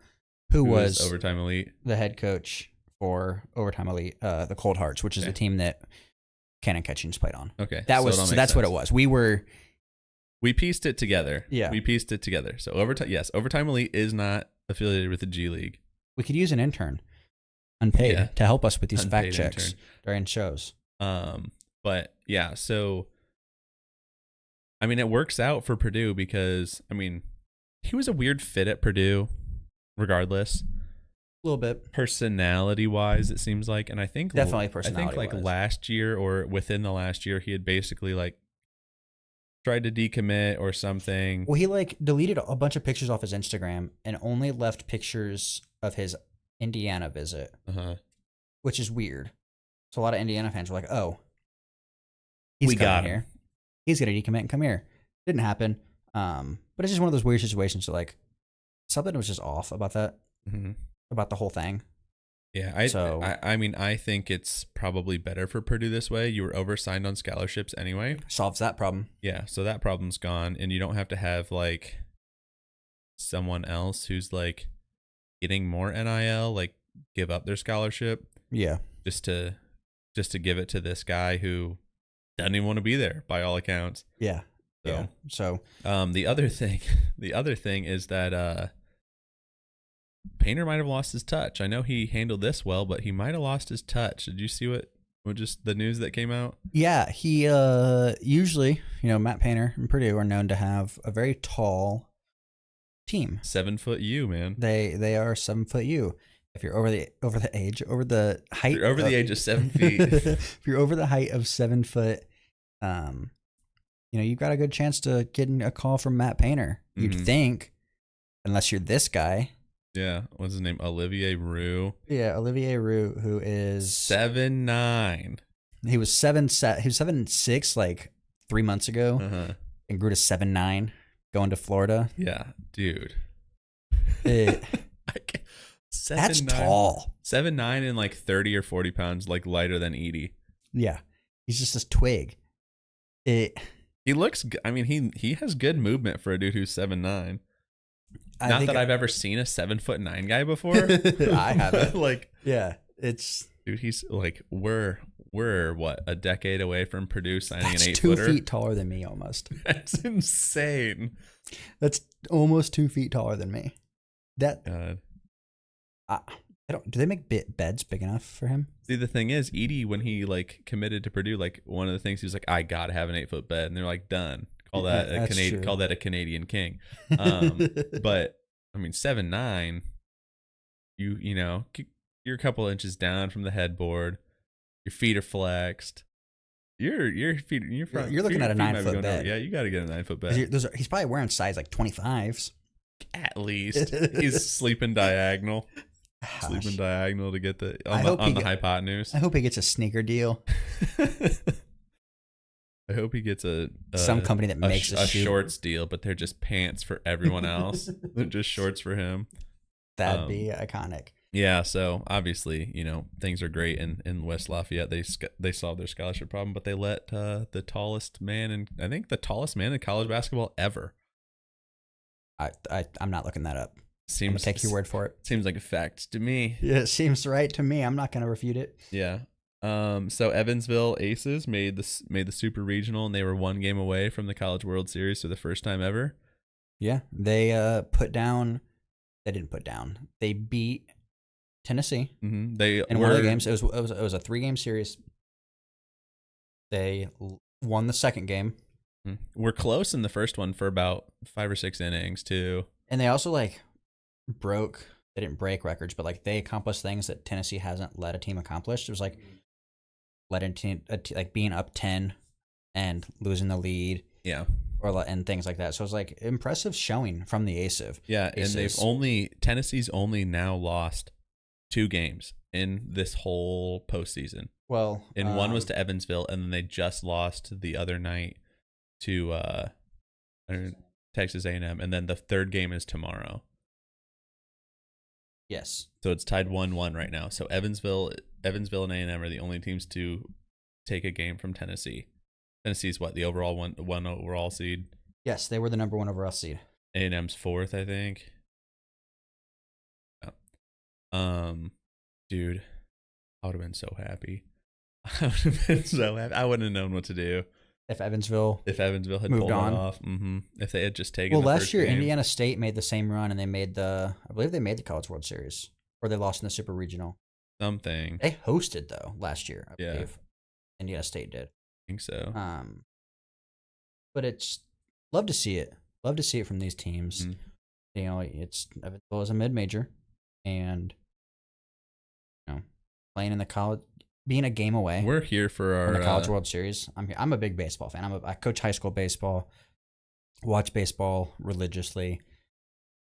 who was Overtime Elite, the head coach for Overtime Elite, the Cold Hearts, which is the team that Cannon Catchings played on. Okay, that's sense. What it was. We pieced it together. Yeah, we pieced it together. So Overtime Elite is not affiliated with the G League. We could use an intern, unpaid, to help us with these fact checks during shows. But yeah, so I mean, it works out for Purdue because I mean, he was a weird fit at Purdue, regardless. A little bit personality-wise, it seems like, and I think definitely personality. I think like last year or within the last year, he had basically like tried to decommit or something. Well, he like deleted a bunch of pictures off his Instagram and only left pictures of his Indiana visit, which is weird. So a lot of Indiana fans were like, "Oh, we got him here. He's gonna decommit and come here." Didn't happen. But it's just one of those weird situations. So like something was just off about that, about the whole thing. Yeah, I mean, I think it's probably better for Purdue this way. You were oversigned on scholarships anyway. Solves that problem. Yeah, so that problem's gone, and you don't have to have like someone else who's like getting more NIL, like give up their scholarship. Yeah, just to give it to this guy who doesn't even want to be there by all accounts. Yeah. So the other thing is that Painter might have lost his touch. I know he handled this well, but he might have lost his touch. Did you see what just the news that came out? Yeah, he usually, Matt Painter and Purdue are known to have a very tall team. 7 foot U, man. They are 7 foot U. If you're over the height, if you're over the age of 7 feet. If you're over the height of 7 foot, you've got a good chance to get a call from Matt Painter. You'd think, unless you're this guy. Yeah, what's his name? Olivier Roux. Yeah, Olivier Roux, who is 7'9". He was 7'6" like 3 months ago, and grew to 7'9", going to Florida. Yeah, dude. That's tall. 7'9" and like 30 or 40 pounds, like lighter than Edie. Yeah, he's just this twig. He looks. I mean, he has good movement for a dude who's 7'9". Not that I've ever seen a 7'9" guy before. I haven't. Dude. He's like we're what, a decade away from Purdue signing an 8-footer. 2 feet taller than me, almost. That's insane. That's almost 2 feet taller than me. That. God. Do they make beds big enough for him? See, the thing is, Edie, when he like committed to Purdue, like one of the things he was like, I gotta have an 8-foot bed, and they're like, done. Call that a Canadian. Call that a Canadian king. But I mean, 7'9". You're a couple inches down from the headboard. Your feet are flexed. Your feet. You're looking at a 9-foot bed. Yeah, you got to get a 9-foot bed. He's probably wearing size like 25s. At least he's sleeping diagonal. Gosh. Sleeping diagonal to get on the hypotenuse. I hope he gets a sneaker deal. I hope he gets some company that makes a shorts deal, but they're just pants for everyone else. They're just shorts for him. That'd be iconic. Yeah, so obviously, things are great in West Lafayette. They solved their scholarship problem, but they let the tallest man in college basketball ever. I'm not looking that up. I'm gonna take your word for it. Seems like a fact to me. Yeah, it seems right to me. I'm not gonna refute it. Yeah. So Evansville Aces made the Super Regional, and they were 1 game away from the College World Series for the first time ever. Yeah, they didn't put down. They beat Tennessee. They in one of the games. It was a 3-game series. They won the second game. We're close in the first one for about 5 or 6 innings too. And they also broke they didn't break records, but like they accomplished things that Tennessee hasn't let a team accomplish. It was like like being up 10 and losing the lead. Yeah. And things like that. So it's like impressive showing from the Aces. Yeah, and Tennessee's only now lost 2 games in this whole postseason. Well, and one was to Evansville, and then they just lost the other night to Texas A&M, and then the third game is tomorrow. Yes. So it's tied 1-1 right now. So Evansville and A&M are the only teams to take a game from Tennessee. Tennessee's what, the overall one overall seed? Yes, they were the number 1 overall seed. A&M's 4th, I think. Yeah. Dude, I would have been so happy. I wouldn't have known what to do if Evansville had moved pulled on. it off. Mm-hmm. If they had just taken. Well, last year game. Indiana State made the same run, and I believe they made the College World Series, or they lost in the Super Regional. Something. They hosted though last year. I Yeah. believe Indiana State did. I think so. But it's love to see it. Love to see it from these teams. Mm-hmm. You know, it's Evansville is a mid-major, and playing in the college, being a game away. We're here for the College World Series. I'm a big baseball fan. I coach high school baseball, watch baseball religiously.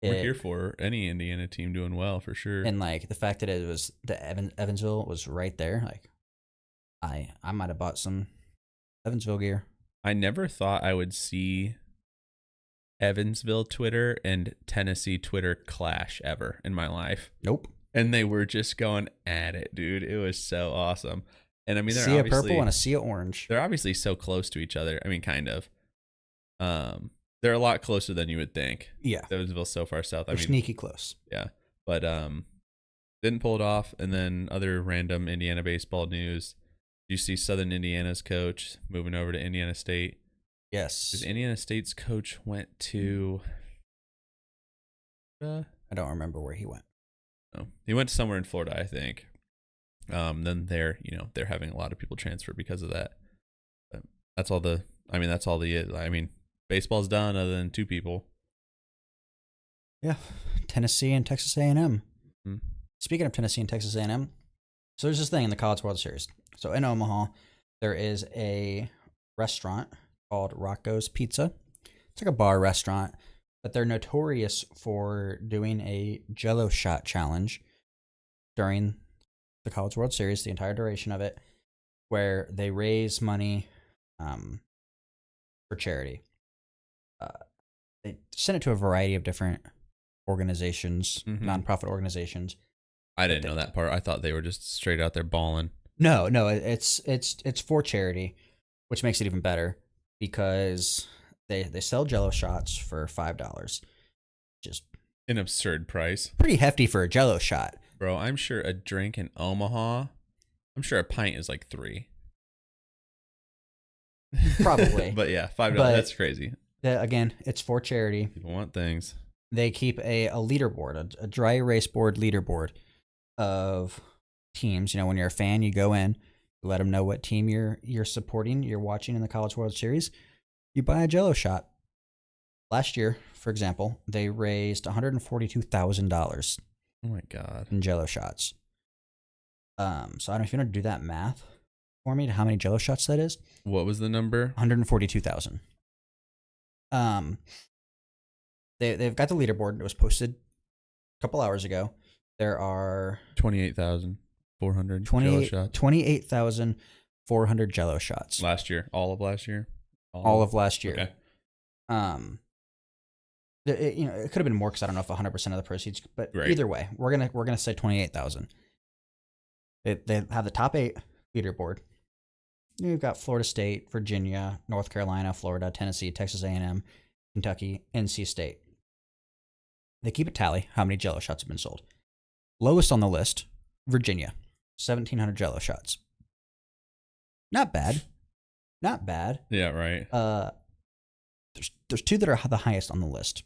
We're here for any Indiana team doing well for sure. And like the fact that it was Evansville was right there. Like I might have bought some Evansville gear. I never thought I would see Evansville Twitter and Tennessee Twitter clash ever in my life. Nope. And they were just going at it, dude. It was so awesome. And I mean, they're sea of purple and a sea of orange. They're obviously so close to each other. I mean, kind of. They're a lot closer than you would think. Yeah. Evansville's so far south. They're sneaky close. Yeah. But didn't pull it off. And then other random Indiana baseball news. You see Southern Indiana's coach moving over to Indiana State. Yes. Because Indiana State's coach went to I don't remember where he went. Oh, he went somewhere in Florida, I think. Then they're having a lot of people transfer because of that. But that's all baseball's done other than 2 people. Yeah. Tennessee and Texas A&M. Mm-hmm. Speaking of Tennessee and Texas A&M, so there's this thing in the College World Series. So in Omaha, there is a restaurant called Rocco's Pizza. It's like a bar restaurant, but they're notorious for doing a Jell-O shot challenge during the College World Series, the entire duration of it, where they raise money for charity. They send it to a variety of different organizations, nonprofit organizations. I didn't know that part. I thought they were just straight out there balling. No, it's for charity, which makes it even better because they sell Jell-O shots for $5. Just an absurd price. Pretty hefty for a Jell-O shot. Bro, I'm sure a drink in Omaha, I'm sure a pint is like $3. Probably. But yeah, $5, that's crazy. Again, it's for charity. People want things. They keep a leaderboard, a dry erase board leaderboard of teams. You know, when you're a fan, you go in, you let them know what team you're supporting, you're watching in the College World Series. You buy a Jell-O shot. Last year, for example, they raised $142,000. Oh my God. In Jell-O shots. So I don't know if you want to do that math for me to how many Jell-O shots that is. What was the number? 142,000. They've got the leaderboard. It was posted a couple hours ago. There are 28,400 Jell-O shots. 28,400 Jell-O shots. Last year, all of last year. All of last year. Okay. It could have been more because I don't know if 100% of the proceeds, but right. Either way, we're gonna say 28,000. They have the top 8 leaderboard. You've got Florida State, Virginia, North Carolina, Florida, Tennessee, Texas A&M, Kentucky, NC State. They keep a tally how many Jell-O shots have been sold. Lowest on the list, Virginia, 1,700 Jell-O shots. Not bad. Not bad. Yeah, right. There's 2 that are the highest on the list.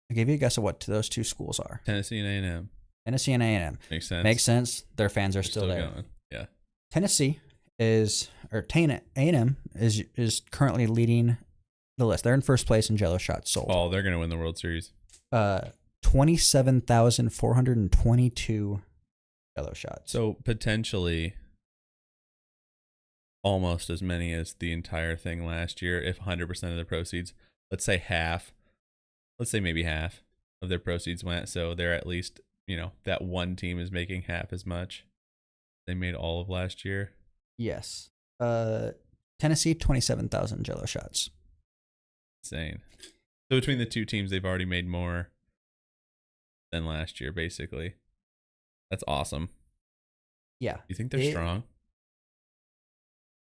I'll give you a guess of what those 2 schools are. Tennessee and A&M. Tennessee and A&M. Makes sense. Makes sense. Their fans are still there. Going. Yeah. A&M is currently leading the list. They're in first place in Jell-O shots sold. Oh, they're going to win the World Series. 27,422 Jello shots. So potentially almost as many as the entire thing last year if 100% of the proceeds, let's say maybe half of their proceeds went, so they're at least, that one team is making half as much they made all of last year. Yes. Tennessee, 27,000 Jello shots. Insane. So between the two teams, they've already made more than last year, basically. That's awesome. Yeah. You think they're strong?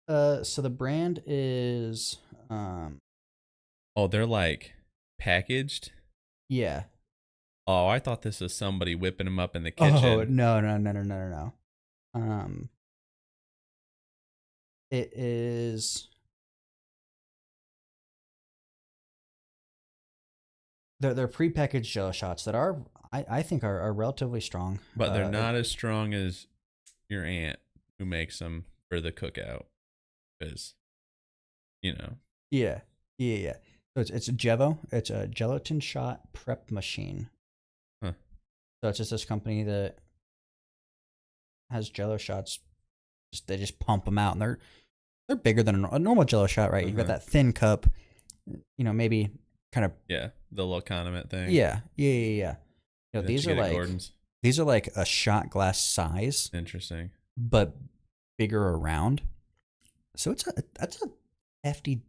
So the brand is they're like packaged? Yeah. Oh, I thought this was somebody whipping them up in the kitchen. Oh, no. It is they're prepackaged Jello shots that are I think are relatively strong. But they're not as strong as your aunt who makes them for the cookout. Because, Yeah. So it's a Jevo. It's a gelatin shot prep machine. Huh. So it's just this company that has Jello shots. They just pump them out, and they're bigger than a normal Jello shot, right? You've got that thin cup, maybe kind of the little condiment thing. Yeah. These are like a shot glass size. Interesting. But bigger around. So that's a hefty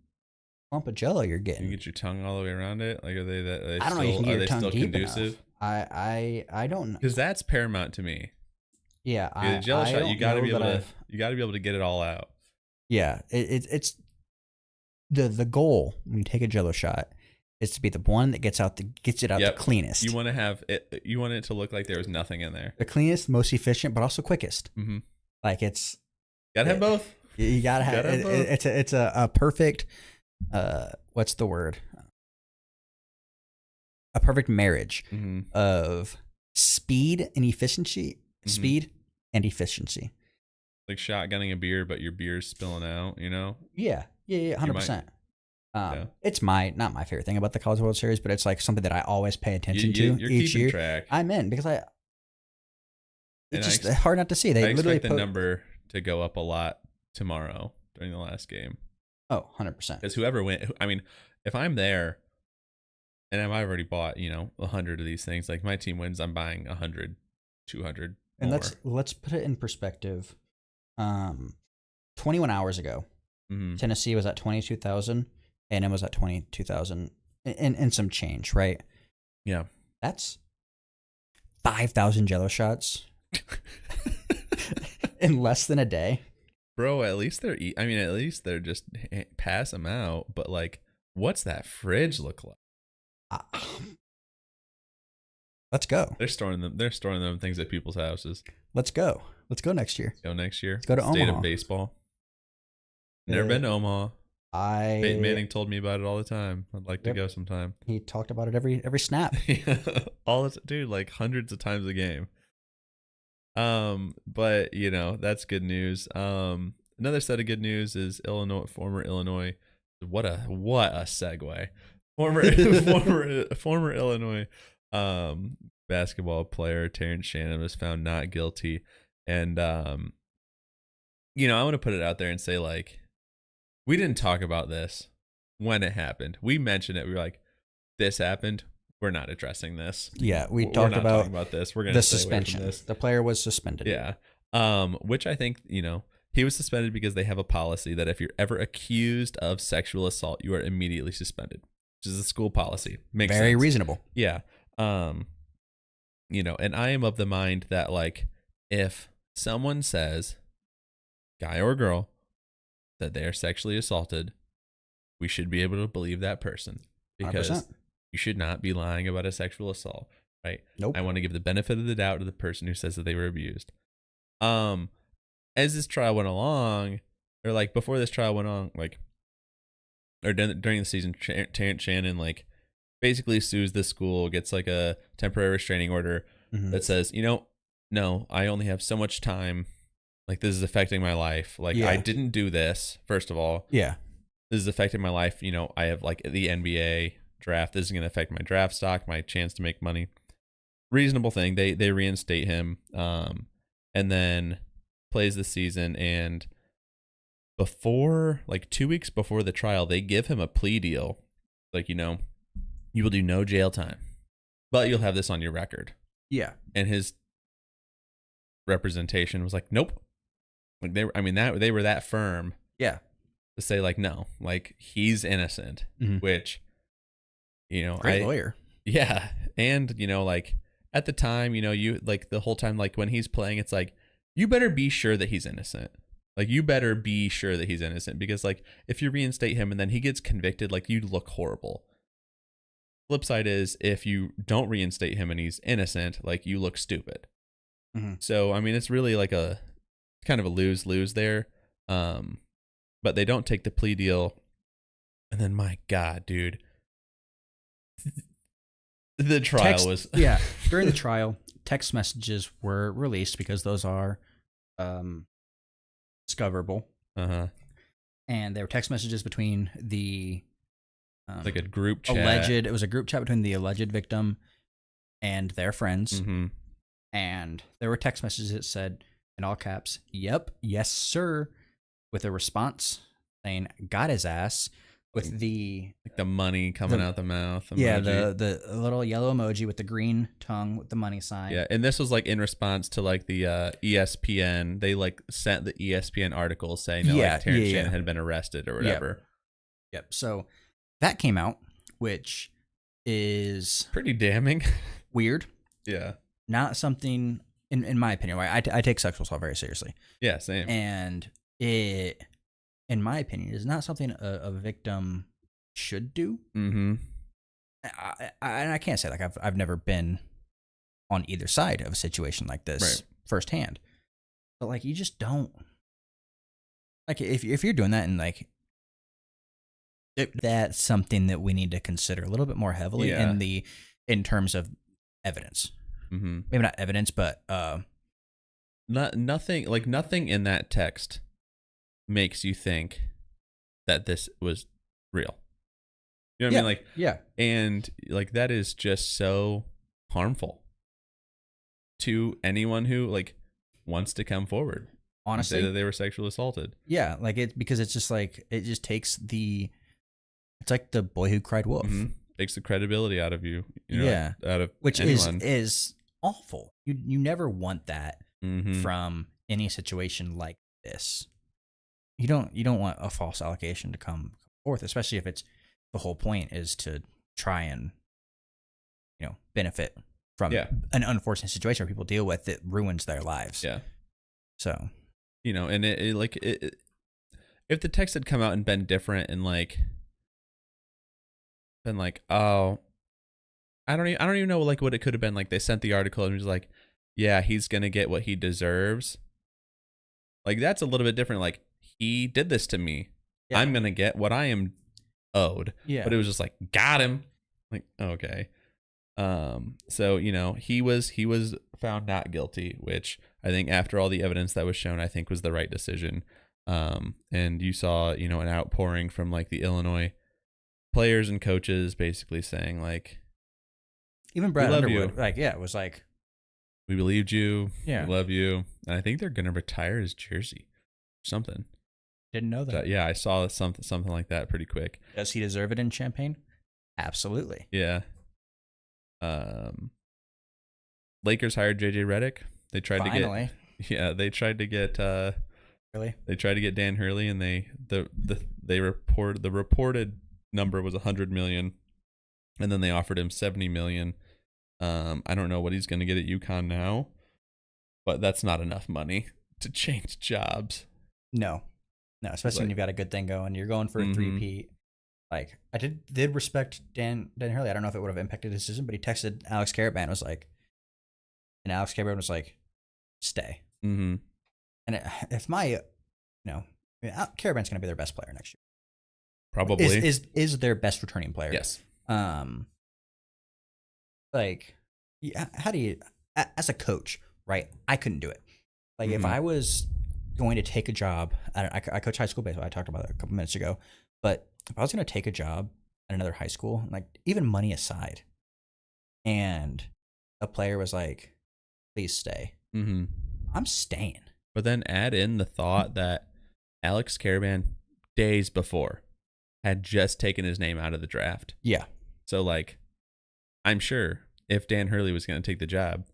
lump of Jello you're getting. You get your tongue all the way around it. Like, are they I don't know. You can get your tongue deep conducive? enough. I don't know. Because that's paramount to me. Yeah, the Jello shot, you got to be able to get it all out. Yeah, it's the goal when you take a Jello shot is to be the one that gets it out the cleanest. You want to have it. You want it to look like there was nothing in there. The cleanest, most efficient, but also quickest. Mm-hmm. Like it's gotta have both. You gotta have it. It's a perfect. What's the word? A perfect marriage of speed and efficiency. Speed and efficiency. Like shotgunning a beer, but your beer's spilling out. Yeah, 100%. It's not my favorite thing about the College World Series, but it's like something that I always pay attention to each year. Track. I'm in because it's just hard not to see. They literally expect the number to go up a lot tomorrow during the last game. Oh, 100%. Because whoever went, I mean, if I'm there and I've already bought, 100 of these things, like my team wins, I'm buying 100, 200 and more. let's put it in perspective. 21 hours ago, Tennessee was at 22,000, and it was at 22,000 and some change, right? Yeah. That's 5,000 Jello shots in less than a day. Bro, at least they're just pass them out. But like, what's that fridge look like? Let's go. They're storing them things at people's houses. Let's go next year. Let's go next year. Let's go to State Omaha. of baseball. Never been to Omaha. Peyton Manning told me about it all the time. I'd like to go sometime. He talked about it every snap. Dude, like hundreds of times a game. But that's good news. Another set of good news is former Illinois. What a segue. Former Illinois basketball player Terrence Shannon was found not guilty, and I want to put it out there and say, like, we didn't talk about this when it happened. We mentioned it. We were like, this happened. We're not addressing this. Yeah, we're talking about about this. We're going the to suspension. The player was suspended. Yeah. Which I think, he was suspended because they have a policy that if you're ever accused of sexual assault, you are immediately suspended, which is a school policy. Makes very sense. Reasonable. Yeah. And I am of the mind that, like, if someone says, guy or girl, that they are sexually assaulted, we should be able to believe that person, because 100%. You should not be lying about a sexual assault, right? Nope. I want to give the benefit of the doubt to the person who says that they were abused. As this trial went along, or like before this trial went on, like, or during the season, Terrence Shannon, like, basically sues the school, gets like a temporary restraining order that says, no, I only have so much time. Like, this is affecting my life. Like, I didn't do this, first of all. Yeah. This is affecting my life. I have, like, the NBA draft. This is going to affect my draft stock, my chance to make money. reasonable thing. They reinstate him, and then plays the season. And before, like 2 weeks before the trial, they give him a plea deal. Like, you will do no jail time, but you'll have this on your record. Yeah. And his representation was like, nope. Like they were that firm. Yeah. To say like, no, like he's innocent, which, great lawyer. Yeah. And, like at the time, you like the whole time, like when he's playing, it's like, you better be sure that he's innocent. Like you better be sure that he's innocent, because like if you reinstate him and then he gets convicted, like you look horrible. Flip side is if you don't reinstate him and he's innocent, like you look stupid. So, I mean, it's really like a kind of a lose-lose there. But they don't take the plea deal. And then, my God, dude, the trial was... Yeah, during the trial, text messages were released because those are discoverable. And there were text messages between the... like a group chat. It was a group chat between the alleged victim and their friends. And there were text messages that said, in all caps, "Yep, yes, sir," with a response saying, "Got his ass," with the money coming out the mouth. Emoji. Yeah, the little yellow emoji with the green tongue with the money sign. Yeah, and this was like in response to like the ESPN. They like sent the ESPN article saying that like Terrence Shannon had been arrested or whatever. Yep. So that came out, which is pretty damning. Weird. Yeah. Not something, in my opinion, right? I take sexual assault very seriously. Yeah, same. And it, in my opinion, is not something a victim should do. And I can't say like I've never been on either side of a situation like this firsthand, but like you just don't like if you're doing that and like that's something that we need to consider a little bit more heavily in terms of evidence. Maybe not evidence, but nothing in that text makes you think that this was real. You know what I mean? Like, yeah. And like that is just so harmful to anyone who like wants to come forward. Honestly, and say that they were sexually assaulted. Yeah, like because it's just like it just takes it's like the boy who cried wolf. Takes the credibility out of you. Out of which anyone. is awful. You never want that from any situation like this. You don't want a false allegation to come forth, especially if it's the whole point is to try and benefit from an unfortunate situation where people deal with that ruins their lives. Yeah. So and it if the text had come out and been different and like been like, oh, I don't even know like what it could have been. Like they sent the article and it was like, yeah, he's gonna get what he deserves. Like that's a little bit different. Like he did this to me. Yeah. I'm gonna get what I am owed. Yeah. But it was just like, got him. Like, okay. So he was found not guilty, which I think after all the evidence that was shown, I think was the right decision. And you saw an outpouring from like the Illinois players and coaches basically saying like, even Brad Underwood, like, yeah, it was like, we believed you. Yeah. We love you. And I think they're going to retire his jersey or something. Didn't know that. Yeah, I saw something like that pretty quick. Does he deserve it in Champaign? Absolutely. Yeah. Lakers hired JJ Redick. They tried to get really? They tried to get Dan Hurley, and the reported number was $100 million. And then they offered him $70 million. I don't know what he's going to get at UConn now, but that's not enough money to change jobs. No, especially when you've got a good thing going. You're going for a three-peat. Like I did respect Dan Hurley. I don't know if it would have impacted his decision, but he texted Alex Karaban and Alex Karaban was like, "Stay." And if Karaban's going to be their best player next year. Probably is their best returning player. Yes. Like, how do you, as a coach, right? I couldn't do it. Like, if I was going to take a job, I coach high school baseball. I talked about it a couple minutes ago. But if I was going to take a job at another high school, like even money aside, and a player was like, please stay, Mm-hmm. I'm staying. But then add in the thought that Alex Caravan, days before, had just taken his name out of the draft. Yeah. So, like, I'm sure if Dan Hurley was going to take the job,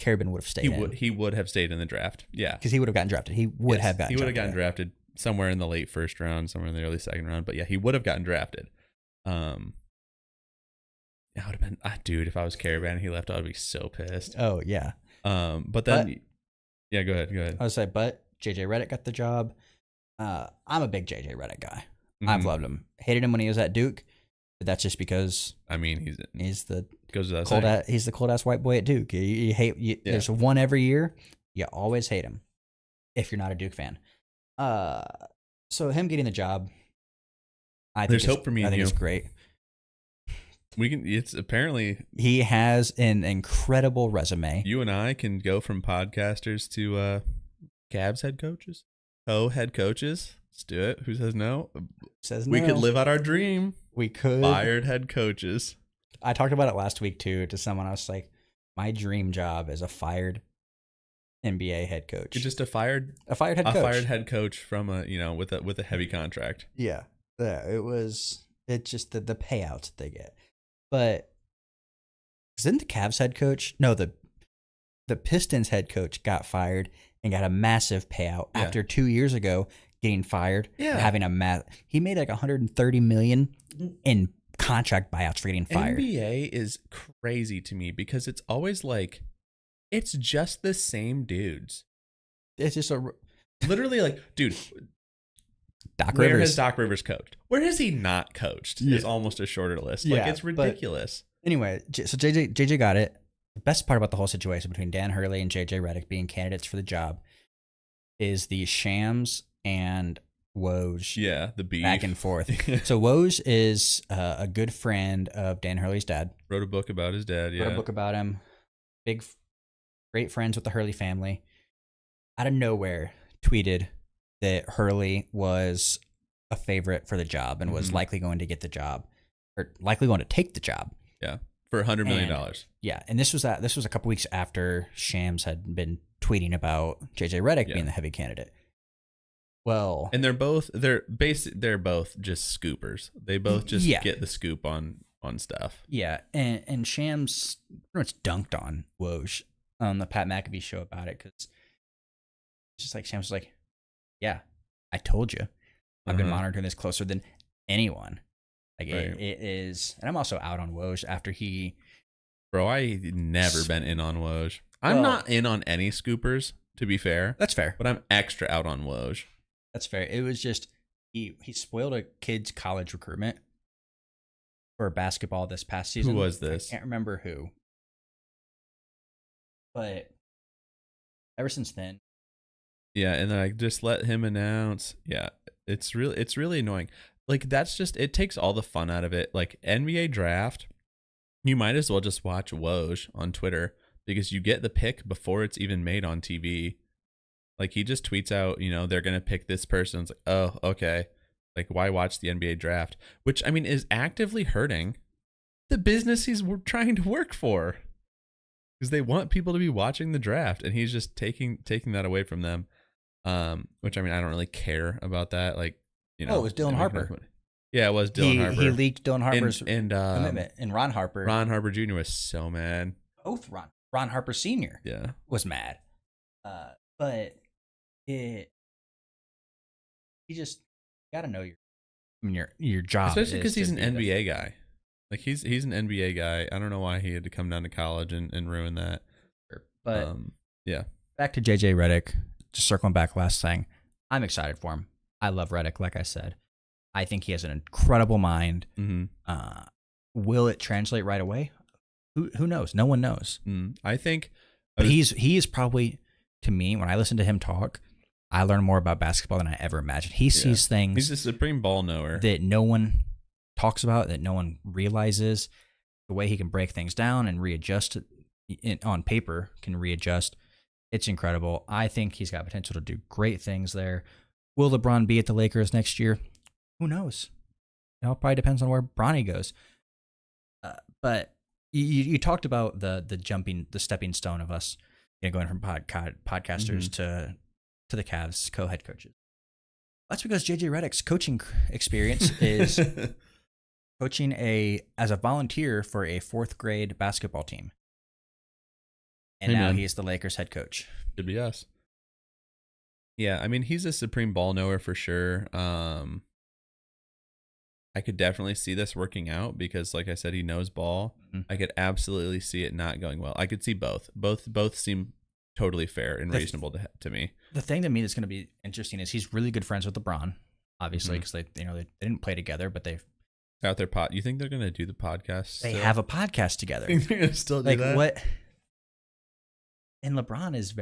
Caravan would have stayed. He would have stayed in the draft. Yeah. Because he would have gotten drafted. He would have gotten drafted. He would have gotten drafted somewhere in the late first round, somewhere in the early second round. But yeah, he would have gotten drafted. I would have been, dude, if I was Caravan and he left, I would be so pissed. Oh, yeah. But then, yeah, go ahead. I would say, but JJ Redick got the job. I'm a big JJ Redick guy. Mm-hmm. I've loved him. Hated him when he was at Duke, but that's just because he's the cold ass white boy at Duke. You hate. There's one every year. You always hate him if you're not a Duke fan. So him getting the job, there's hope for me. I think it's great. It's apparently he has an incredible resume. You and I can go from podcasters to Cavs head coaches, head coaches. Let's do it. Who says no? We could live out our dream. We could. Fired head coaches. I talked about it last week too to someone. I was like, my dream job is a fired NBA head coach. It's just a fired head coach from with a heavy contract. Yeah. It's just the payouts that they get. But isn't the Cavs head coach? No, the Pistons head coach got fired and got a massive payout after 2 years ago getting fired. Yeah. And having he made like $130 million in contract buyouts for getting fired. NBA is crazy to me because it's always like, it's just the same dudes. It's just literally like, dude, Where has Doc Rivers coached? Where has he not coached? Is almost a shorter list. Like, it's ridiculous. Anyway, so JJ got it. The best part about the whole situation between Dan Hurley and JJ Redick being candidates for the job is the Shams and Woj. Yeah, the beef. Back and forth. So Woj is a good friend of Dan Hurley's dad. Wrote a book about his dad, yeah. Wrote a book about him. Great friends with the Hurley family. Out of nowhere, tweeted that Hurley was a favorite for the job and was likely going to get the job, or likely going to take the job. Yeah, for $100 million. Yeah, and this was a couple weeks after Shams had been tweeting about JJ Redick being the heavy candidate. Well, and they're both just scoopers. They both just get the scoop on stuff. Yeah, and Shams pretty much dunked on Woj on the Pat McAfee show about it, because it's just like Shams was like, yeah, I told you. I've been monitoring this closer than anyone. Like, it is, and I'm also out on Woj after he. Bro, I never been in on Woj. I'm not in on any scoopers, to be fair. That's fair. But I'm extra out on Woj. That's fair. It was just, he spoiled a kid's college recruitment for basketball this past season. Who was this? I can't remember who. But ever since then. Yeah, and then I just let him announce. Yeah, it's really annoying. Like, that's just, it takes all the fun out of it. Like, NBA draft, you might as well just watch Woj on Twitter, because you get the pick before it's even made on TV. Like, he just tweets out, they're going to pick this person. It's like, oh, okay. Like, why watch the NBA draft? Which, I mean, is actively hurting the business he's trying to work for. Because they want people to be watching the draft, and he's just taking that away from them. Which, I mean, I don't really care about that. Like, it was Dylan Harper. Yeah, it was Dylan Harper. He leaked Dylan Harper's commitment. And Ron Harper. Ron Harper Jr. was so mad. Both Ron Harper Sr. Yeah. was mad. But you just got to know your job. Especially because he's an NBA guy. Like, he's an NBA guy. I don't know why he had to come down to college and ruin that. But yeah. Back to JJ Redick. Just circling back last thing. I'm excited for him. I love Redick, like I said. I think he has an incredible mind. Mm-hmm. Will it translate right away? Who knows? No one knows. I think. But he is probably, to me, when I listen to him talk, I learn more about basketball than I ever imagined. He sees things. He's a supreme ball knower that no one talks about, that no one realizes. The way he can break things down and readjust on paper, can readjust. It's incredible. I think he's got potential to do great things there. Will LeBron be at the Lakers next year? Who knows? It all probably depends on where Bronny goes. But you talked about the stepping stone of us, going from podcasters to the Cavs co-head coaches. That's because JJ Redick's coaching experience is coaching as a volunteer for a 4th grade basketball team. And now he's the Lakers head coach. Could be us. Yeah, I mean, he's a supreme ball knower for sure. I could definitely see this working out because, like I said, he knows ball. Mm-hmm. I could absolutely see it not going well. I could see both. Both seem totally fair and reasonable to me. The thing to me that's going to be interesting is he's really good friends with LeBron, obviously, because they didn't play together, but they've out their pod. You think they're going to do the podcast? They have a podcast together. They're going to still do that? What? And LeBron is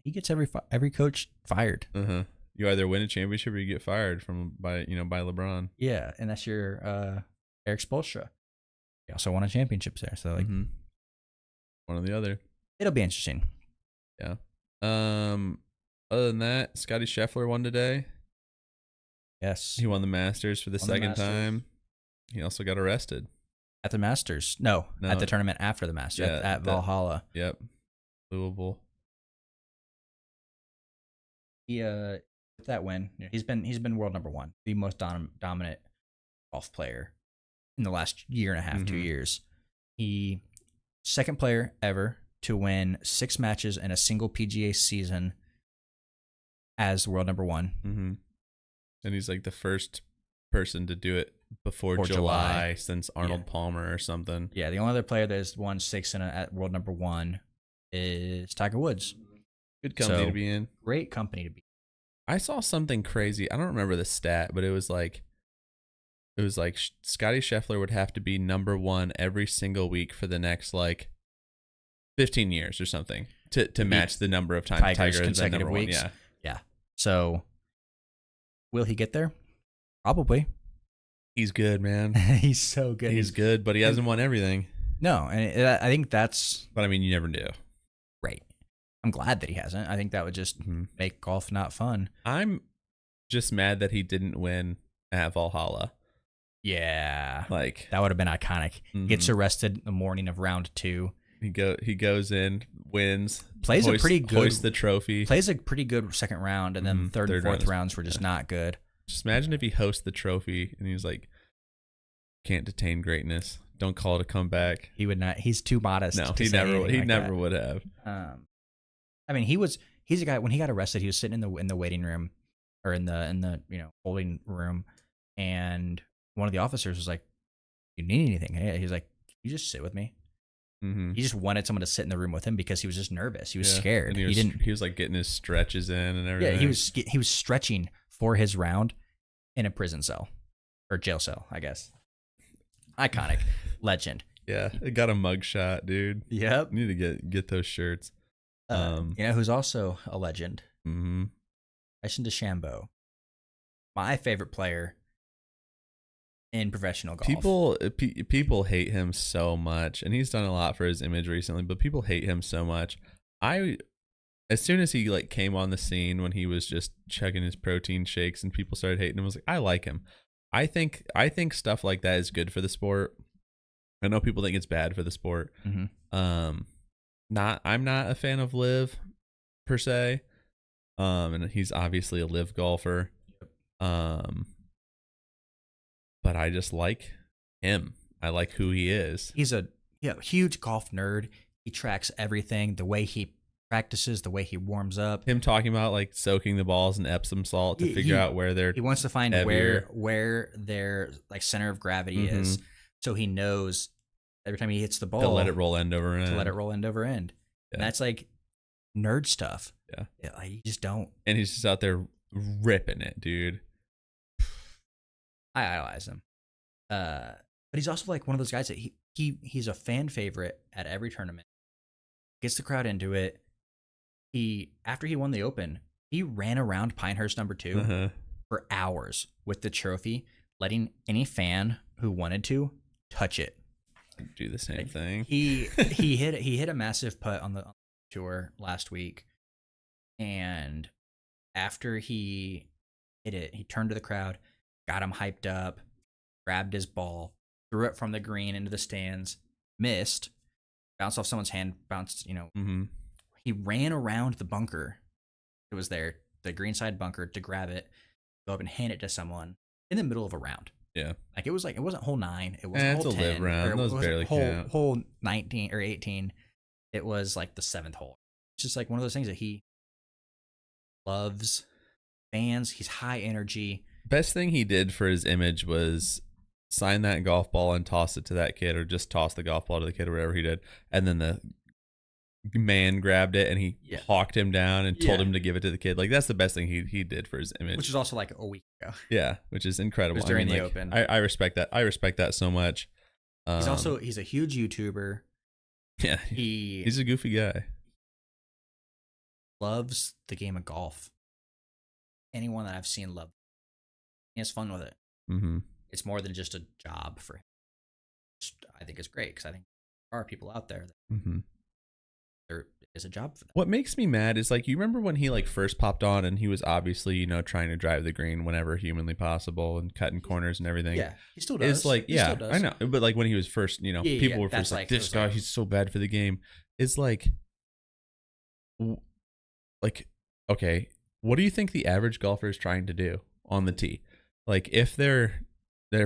he gets every coach fired. Uh-huh. You either win a championship or you get fired by LeBron. Yeah, and that's your Eric Spoelstra. He also won a championship there, so one or the other. It'll be interesting. Yeah. Other than that, Scottie Scheffler won today. Yes. He won the Masters for the second time. He also got arrested. At the Masters. No, at the tournament after the Masters. Yeah, at Valhalla. Yep. Louisville. He with that win, he's been world number 1, the most dominant golf player in the last year and a half, 2 years. He second player ever to win 6 matches in a single PGA season as world number 1. Mm-hmm. And he's like the first person to do it before July since Arnold Palmer or something. Yeah, the only other player that has won 6 at world number 1 is Tiger Woods. Good company to be in. Great company to be in. I saw something crazy. I don't remember the stat, but it was like Scottie Scheffler would have to be number 1 every single week for the next 15 years or something to match the number of times Tiger has been number 1. Weeks. Yeah. So will he get there? Probably. He's good, man. He's so good. He's good, but he hasn't won everything. No, and I think that's... But I mean, you never do. Right. I'm glad that he hasn't. I think that would just make golf not fun. I'm just mad that he didn't win at Valhalla. Yeah. That would have been iconic. He gets arrested the morning of round 2. He goes in, wins, hoists the trophy. Plays a pretty good second round, and then third and fourth rounds were just not good. Just imagine if he hosts the trophy and he's like, can't detain greatness. Don't call it a comeback. He would not. He's too modest. No, he never would have. I mean, he's a guy, when he got arrested, he was sitting in the waiting room or in the holding room, and one of the officers was like, "You need anything?" Hey, he's like, "You just sit with me." He just wanted someone to sit in the room with him because he was just nervous. He was scared. And he was like getting his stretches in and everything. Yeah, he was stretching for his round in a prison cell or jail cell, I guess. Iconic. Legend. Yeah, it got a mugshot, dude. Yep. You need to get those shirts. Who's also a legend? Bryson DeChambeau. My favorite player in professional golf. People hate him so much, and he's done a lot for his image recently, but people hate him so much. As soon as he came on the scene when he was just chugging his protein shakes and people started hating him, I was like, I like him. I think stuff like that is good for the sport. I know people think it's bad for the sport. I'm not a fan of Liv per se. And he's obviously a Liv golfer. But I just like him. I like who he is. He's a huge golf nerd. He tracks everything, the way he practices, the way he warms up. Him talking about soaking the balls in Epsom salt to figure out where they're he wants to find heavier. where their center of gravity is, so he knows every time he hits the ball to let it roll end over end. Yeah. And that's nerd stuff. Yeah. You just don't. And he's just out there ripping it, dude. I idolize him. But he's also one of those guys that he's a fan favorite at every tournament. Gets the crowd into it. After he won the Open, he ran around Pinehurst number 2 for hours with the trophy, letting any fan who wanted to touch it. Do the same thing. He hit a massive putt on the tour last week, and after he hit it, he turned to the crowd, got him hyped up, grabbed his ball, threw it from the green into the stands, missed, bounced off someone's hand, Mm-hmm. he ran around the bunker. It was there, the green side bunker, to grab it, go up and hand it to someone in the middle of a round. Yeah. Like, it wasn't hole 9. It wasn't It's hole a 10. live round. Or it Those wasn't barely count. hole 19 or 18. It was like the 7th hole. It's just like one of those things that he loves. Fans, he's high energy. Best thing he did for his image was sign that golf ball and toss it to that kid, or just toss the golf ball to the kid, or whatever he did. And then the man grabbed it and he hawked him down and told him to give it to the kid. Like, that's the best thing he did for his image. Which is also like a week ago. Yeah, which is incredible. It was during the Open. I respect that. I respect that so much. He's a huge YouTuber. Yeah, he's a goofy guy. Loves the game of golf. Anyone that I've seen love. He has fun with it. Mm-hmm. It's more than just a job for him. Which I think is great, because I think there are people out there that there is a job for them. What makes me mad is, like, you remember when he like first popped on and he was obviously, trying to drive the green whenever humanly possible and cutting corners and everything. Yeah, he still does. It's like, still does. I know, but like when he was first, people were first like, this guy, he's so bad for the game. It's like, okay, what do you think the average golfer is trying to do on the tee? Like, if they're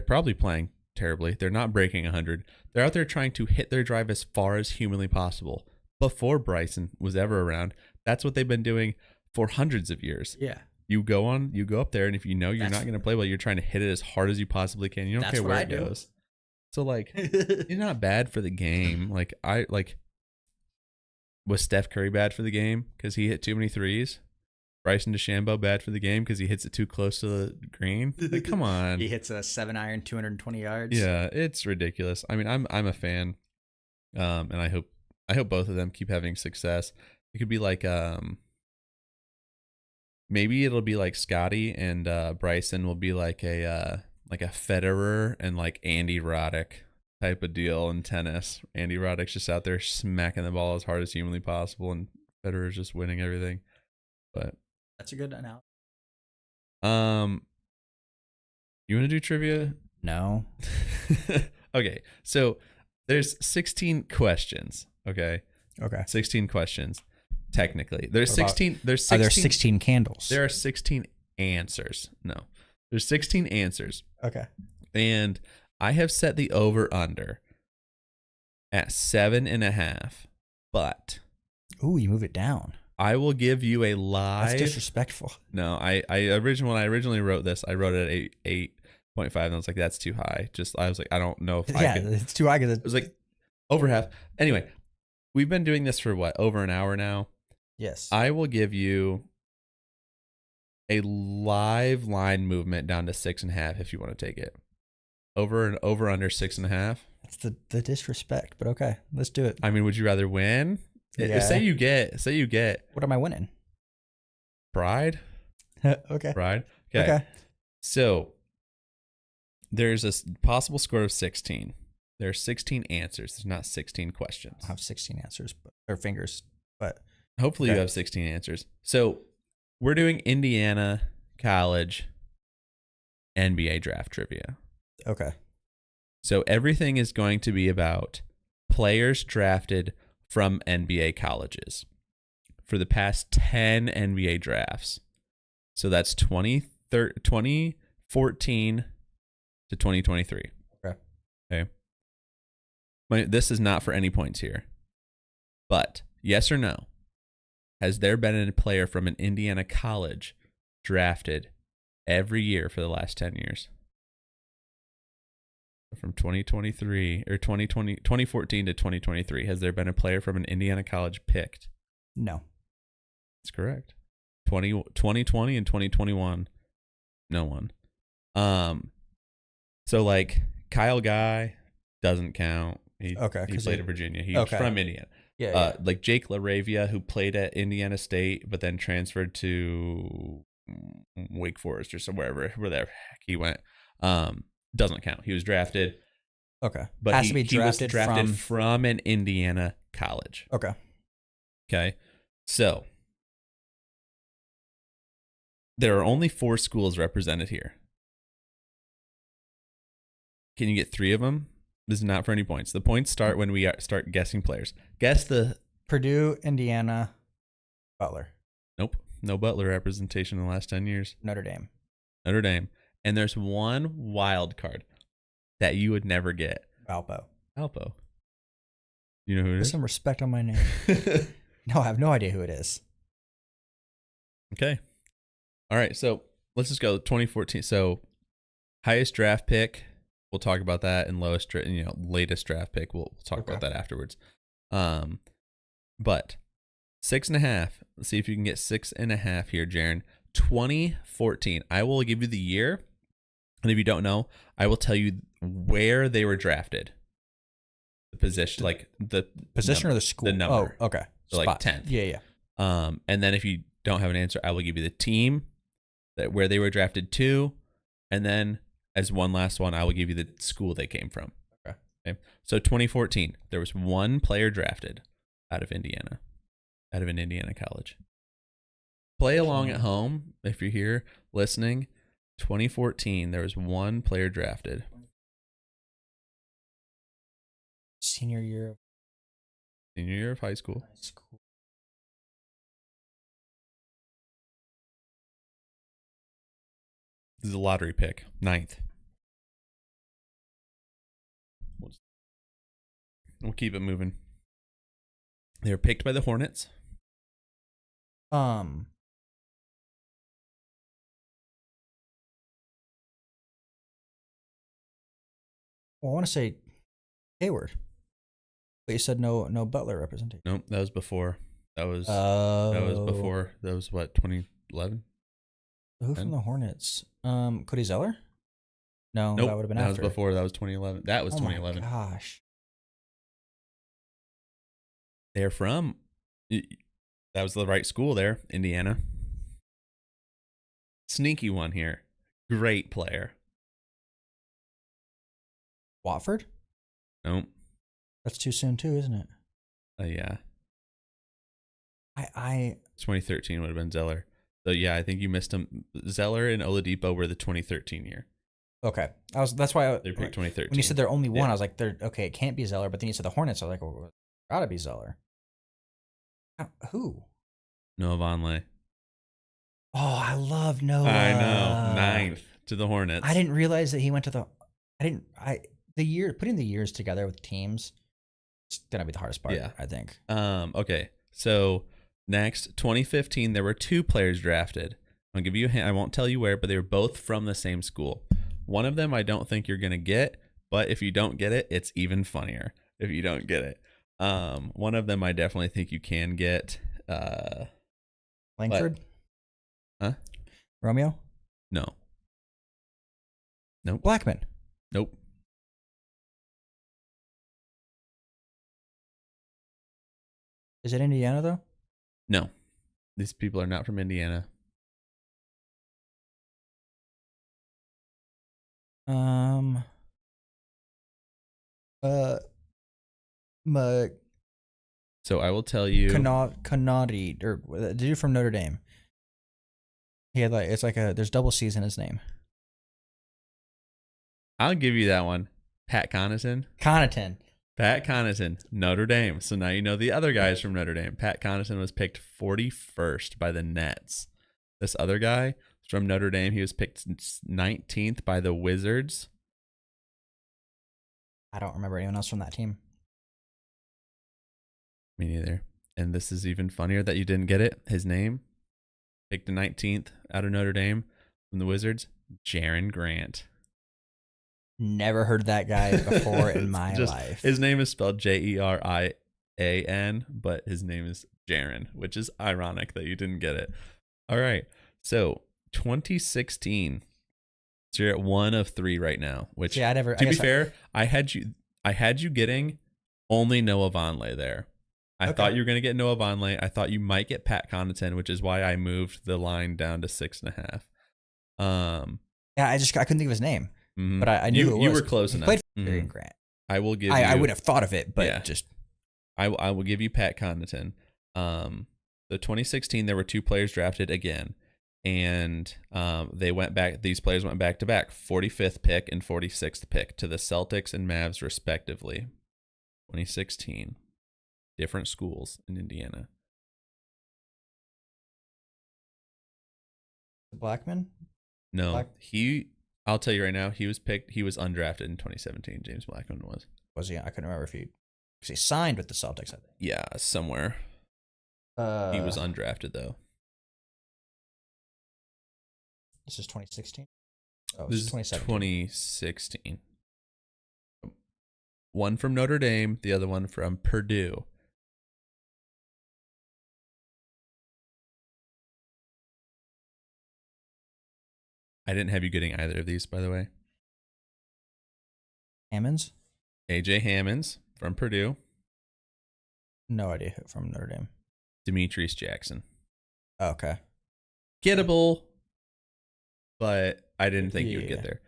probably playing terribly, they're not breaking 100. They're out there trying to hit their drive as far as humanly possible. Before Bryson was ever around, that's what they've been doing for hundreds of years. Yeah. You go up there, and if you're not going to play well, you're trying to hit it as hard as you possibly can. You don't care where it goes. So, like, you're not bad for the game. Was Steph Curry bad for the game because he hit too many threes? Bryson DeChambeau bad for the game because he hits it too close to the green? Like, come on. He hits a 7-iron, 220 yards. Yeah, it's ridiculous. I mean, I'm a fan, and I hope both of them keep having success. It could be like, maybe it'll be like Scotty and Bryson will be like a Federer and like Andy Roddick type of deal in tennis. Andy Roddick's just out there smacking the ball as hard as humanly possible, and Federer's just winning everything. But that's a good analogy. You want to do trivia? No. Okay, so there's 16 questions. Okay. 16 questions. Technically, there's 16. There's 16. Are there 16 candles? There are 16 answers. No, there's 16 answers. Okay. And I have set the over under at 7.5. But you move it down. I will give you a live. That's disrespectful. No, when I originally wrote this, I wrote it at 8.5, and I was like, that's too high. I was like, I don't know if I could. It's too high. It was like over half. Anyway, we've been doing this for over an hour now. Yes. I will give you a live line movement down to 6.5 if you want to take it. Over under 6.5. That's the disrespect, but okay, let's do it. I mean, would you rather win? Yeah. Say you get. What am I winning? Pride. Okay. Pride. Okay. So there's a possible score of 16. There are 16 answers. There's not 16 questions. I have 16 answers, or fingers, but hopefully you have 16 answers. So we're doing Indiana College NBA draft trivia. Okay. So everything is going to be about players drafted from NBA colleges for the past 10 NBA drafts. So that's 2014 to 2023. Okay. This is not for any points here. But yes or no, has there been a player from an Indiana college drafted every year for the last 10 years? From 2023 or 2014 to 2023, has there been a player from an Indiana college picked? No. That's correct. 2020 and 2021, no one. So like Kyle Guy doesn't count. He played at Virginia. He's from Indiana. Yeah. Like Jake LaRavia, who played at Indiana State but then transferred to Wake Forest or wherever the heck he went. Doesn't count. He was drafted. Okay. But Has to be drafted he was drafted from an Indiana college. Okay. Okay. So there are only 4 schools represented here. Can you get 3 of them? This is not for any points. The points start when we start guessing players. Guess the... Purdue, Indiana, Butler. Nope. No Butler representation in the last 10 years. Notre Dame. Notre Dame. And there's one wild card that you would never get. Valpo. You know who it Put is? some respect on my name. No, I have no idea who it is. Okay. All right. So let's just go 2014. So highest draft pick. We'll talk about that. And latest draft pick. We'll talk about that afterwards. But 6.5. Let's see if you can get 6.5 here, Jaren. 2014. I will give you the year. And if you don't know, I will tell you where they were drafted. The position, like the position number, or the school? The number. Oh, okay. So like 10th. Yeah. And then if you don't have an answer, I will give you the team where they were drafted to. And then as one last one, I will give you the school they came from. Okay. So 2014, there was one player drafted out of Indiana, out of an Indiana college. Play along at home if you're here listening. 2014, there was one player drafted. Senior year of high school. This is a lottery pick. 9th. We'll keep it moving. They were picked by the Hornets. Well, I want to say Hayward. But you said no Butler representation. Nope, that was before. That was before. That was what, 2011? Who from the Hornets? Cody Zeller? No, nope, that would have been after. after. That was before. That was 2011. That was 2011. My gosh. They're from... That was the right school there, Indiana. Sneaky one here. Great player. Watford? Nope. That's too soon too, isn't it? Yeah. I 2013 would have been Zeller. So yeah, I think you missed him. Zeller and Oladipo were the 2013 year. Okay. They picked 2013. When you said they're only one, I was like, okay, it can't be Zeller. But then you said the Hornets. I was like, well, gotta be Zeller. Who? Noah Vonleh. Oh, I love Noah. I know. 9th to the Hornets. I didn't realize that he went to the. Putting the years together with teams, it's gonna be the hardest part. Yeah, I think. Okay. So next, 2015, there were 2 players drafted. I'll give you a hint. I won't tell you where, but they were both from the same school. One of them I don't think you're gonna get, but if you don't get it, it's even funnier if you don't get it. One of them I definitely think you can get. Langford? Huh? Romeo? No. Nope. Blackman? Nope. Is it Indiana though? No. These people are not from Indiana. So I will tell you. Canadi, or the dude from Notre Dame. He had there's double C's in his name. I'll give you that one. Pat Connaughton. Pat Connaughton, Notre Dame. So now you know the other guys from Notre Dame. Pat Connaughton was picked 41st by the Nets. This other guy from Notre Dame, he was picked 19th by the Wizards. I don't remember anyone else from that team. Me neither. And this is even funnier that you didn't get it. His name, picked the 19th out of Notre Dame from the Wizards, Jaren Grant. Never heard that guy before in my life. His name is spelled Jerian, but his name is Jaren, which is ironic that you didn't get it. All right. So 2016. So you're at 1 of 3 right now, which to be fair, I had you getting only Noah Vonleh there. I thought you were going to get Noah Vonleh. I thought you might get Pat Connaughton, which is why I moved the line down to 6.5. Yeah, I couldn't think of his name. Mm-hmm. But I knew you were close enough. Played for Jaren Grant. I will give. I would have thought of it, but I will give you Pat Connaughton. The 2016, there were 2 players drafted again, and they went back. These players went back to back, 45th pick and 46th pick to the Celtics and Mavs respectively. 2016, different schools in Indiana. Blackman? No, I'll tell you right now, he was picked. He was undrafted in 2017. James Blackman was. Was he? I couldn't remember if because he signed with the Celtics. I think. Yeah, somewhere. He was undrafted though. This is 2016. Oh, this is 2016. One from Notre Dame, the other one from Purdue. I didn't have you getting either of these, by the way. Hammonds? AJ Hammonds from Purdue. No idea who from Notre Dame. Demetrius Jackson. Oh, okay. Gettable, but I didn't think you would get there.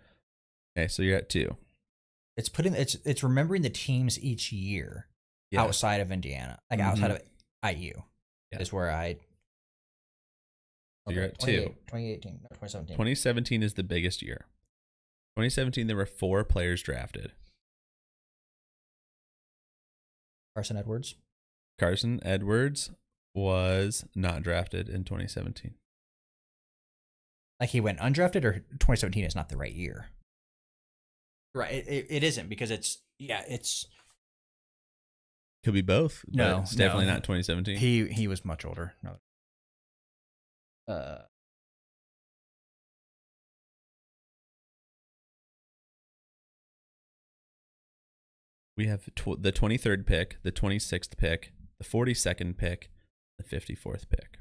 Okay, so you're at 2. It's remembering the teams each year outside of Indiana, like outside of IU, is where I. So you're at 2. 2018, no, 2017. 2017 is the biggest year. 2017, there were 4 players drafted. Carson Edwards. Carson Edwards was not drafted in 2017. Like he went undrafted, or 2017 is not the right year? Right, it isn't, because it's could be both. No, it's definitely not 2017. He was much older. No. We have the 23rd pick, the 26th pick, the 42nd pick, the 54th pick.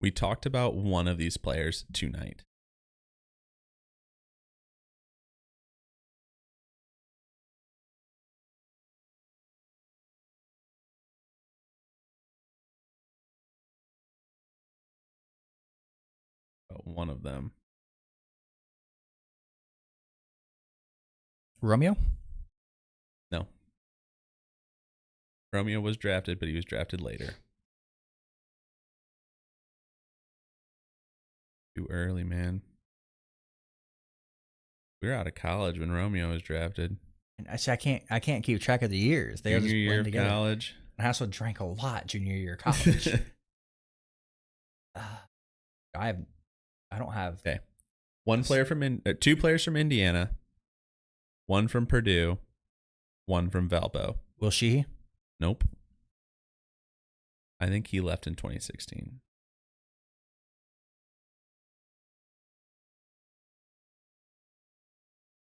We talked about one of these players tonight. One of them. Romeo? No. Romeo was drafted, but he was drafted later. Too early, man. We were out of college when Romeo was drafted. And I see. I can't keep track of the years. They junior year of college. I also drank a lot junior year of college. I don't have. Okay. Two players from Indiana, one from Purdue, one from Valpo. Will she? Nope. I think he left in 2016.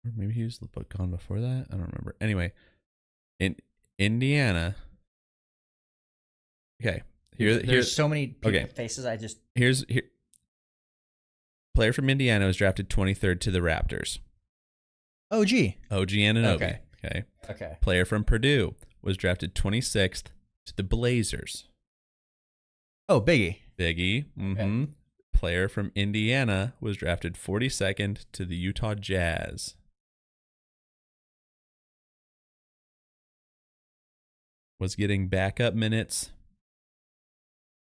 Or maybe he was gone before that. I don't remember. Anyway, in Indiana. Okay. There's so many faces. Here's player from Indiana was drafted 23rd to the Raptors. OG Anunoby. Okay. Player from Purdue was drafted 26th to the Blazers. Oh, Biggie. Mm-hmm. Okay. Player from Indiana was drafted 42nd to the Utah Jazz. Was getting backup minutes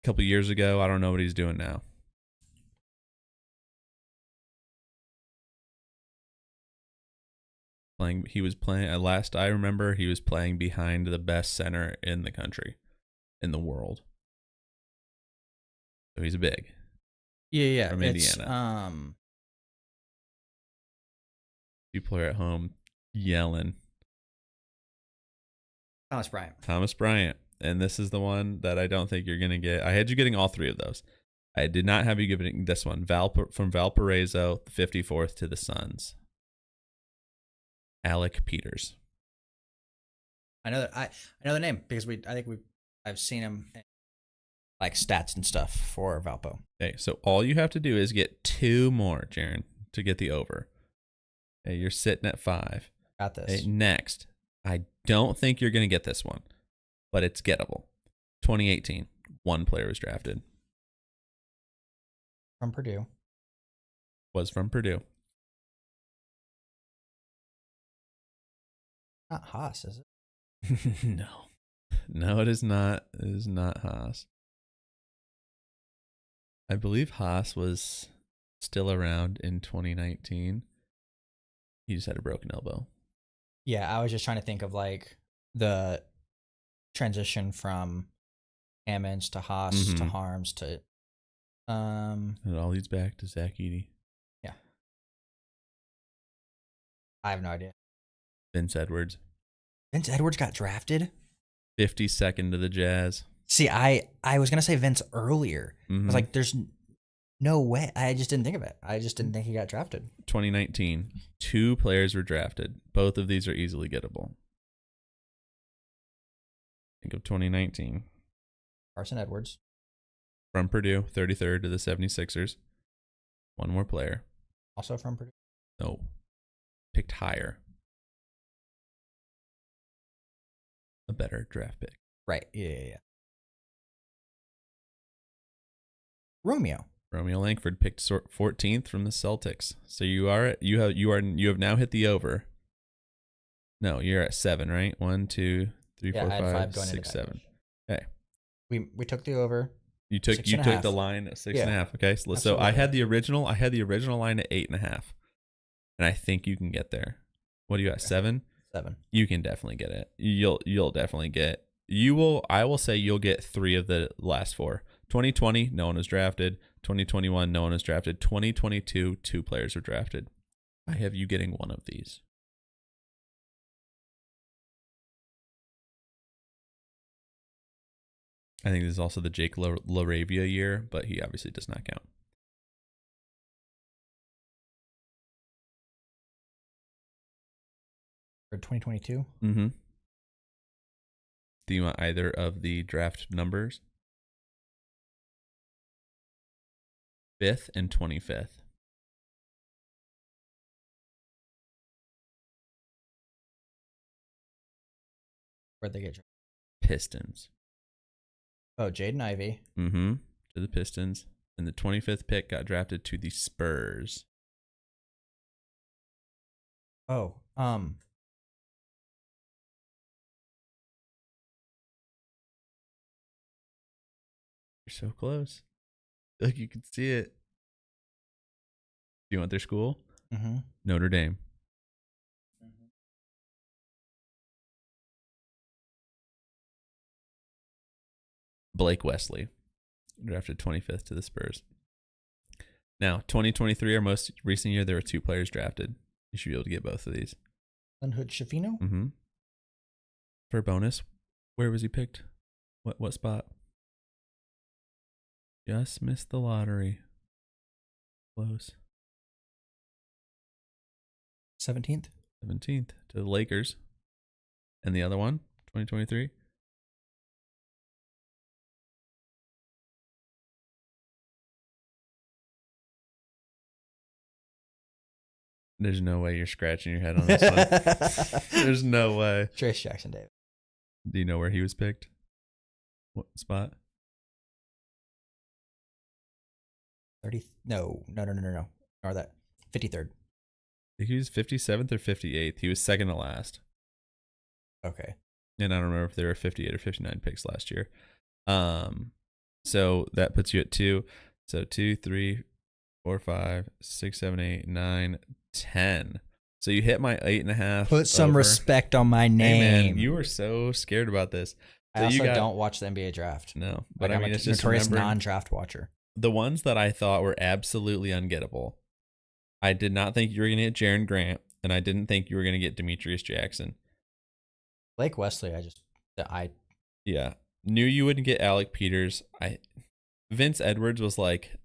a couple years ago. I don't know what he's doing now. He was playing, last I remember, he was playing behind the best center in the country, in the world. So he's big. Yeah. From Indiana. People are at home yelling. Thomas Bryant. And this is the one that I don't think you're going to get. I had you getting all 3 of those. I did not have you giving this one. From Valparaiso, 54th to the Suns. Alec Peters. I know the name because I've seen him in, like, stats and stuff for Valpo. Okay, so all you have to do is get 2 more, Jaren, to get the over. Okay, you're sitting at 5. Got this. Okay, next. I don't think you're going to get this one, but it's gettable. 2018, 1 player was drafted. From Purdue. Was from Purdue. Not Haas, is it? No, it is not. It is not Haas. I believe Haas was still around in 2019. He just had a broken elbow. Yeah, I was just trying to think of like the transition from Hammonds to Haas to Harms to It all leads back to Zach Edey. Yeah. I have no idea. Vince Edwards. Vince Edwards got drafted? 52nd to the Jazz. See, I was gonna say Vince earlier. I was like, there's no way. I just didn't think of it. I just didn't think he got drafted. 2019. 2 players were drafted. Both of these are easily gettable. Think of 2019. Carson Edwards. From Purdue, 33rd to the 76ers. One more player. Also from Purdue? No. Picked higher. A better draft pick. Right. Yeah. Romeo Langford picked 14th from the Celtics. So you have now hit the over. No, you're at 7, right? 1, 2, 3, 4, 5, 6, 7. Okay. We took the over. You took the line at 6.5. Okay. So I had the original line at 8.5. And I think you can get there. What do you got? 7? 7. You can definitely get it. You'll definitely get. I will say you'll get 3 of the last 4. 2020, no one was drafted. 2021, no one was drafted. 2022, 2 players were drafted. I have you getting one of these. I think this is also the Jake LaRavia year, but he obviously does not count. For 2022? Mm-hmm. Do you want either of the draft numbers? 5th and 25th. Where'd they get drafted? Pistons. Oh, Jaden Ivey. Mm-hmm. To the Pistons. And the 25th pick got drafted to the Spurs. Oh, You're so close. Like you can see it. Do you want their school? Mm-hmm. Notre Dame. Blake Wesley, drafted 25th to the Spurs. Now, 2023, our most recent year, there were 2 players drafted. You should be able to get both of these. Hood Shafino? Mm-hmm. For a bonus, where was he picked? What spot? Just missed the lottery. Close. 17th? 17th to the Lakers. And the other one, 2023? There's no way you're scratching your head on this one. There's no way. Trace Jackson Davis. Do you know where he was picked? What spot? 30th? No. Or that 53rd. I think he was 57th or 58th. He was second to last. Okay. And I don't remember if there were 58 or 59 picks last year. So that puts you at 2. So 2, 3, 4, 5, 6, 7, 8, 9, 10. So you hit my 8.5. Put some respect on my name. Hey man, you were so scared about this. So I also don't watch the NBA draft. No, but like, I mean, it's a just notorious non-draft watcher. The ones that I thought were absolutely ungettable. I did not think you were going to get Jaren Grant, and I didn't think you were going to get Demetrius Jackson. Blake Wesley, yeah, knew you wouldn't get Alec Peters. Vince Edwards was like,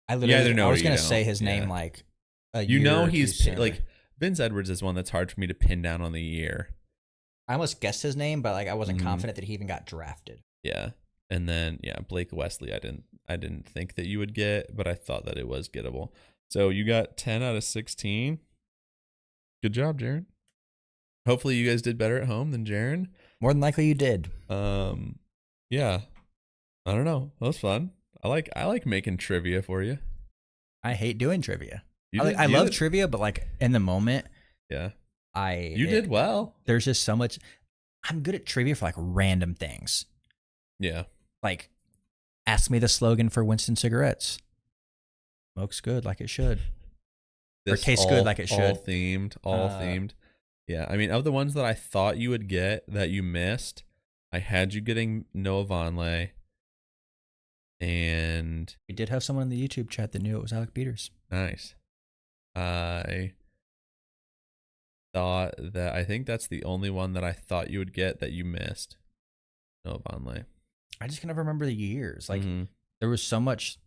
I was going to say his name like a year. You know, he's like Vince Edwards is one that's hard for me to pin down on the year. I almost guessed his name, but like I wasn't confident that he even got drafted. Yeah, and then Blake Wesley, I didn't think that you would get, but I thought that it was gettable. So you got 10 out of 16. Good job, Jaren. Hopefully you guys did better at home than Jaren. More than likely you did. Yeah. I don't know. That was fun. I like making trivia for you. I hate doing trivia. I love trivia, but like in the moment. Yeah. You did well. There's just so much. I'm good at trivia for like random things. Yeah. Like, ask me the slogan for Winston cigarettes. Smokes good like it should. Or tastes good like it should. All themed. Yeah, I mean, of the ones that I thought you would get that you missed, I had you getting Noah Vonleh. And we did have someone in the YouTube chat that knew it was Alec Peters. Nice. I think that's the only one that I thought you would get that you missed. Noah Vonleh. I just can never remember the years. Like, there was so much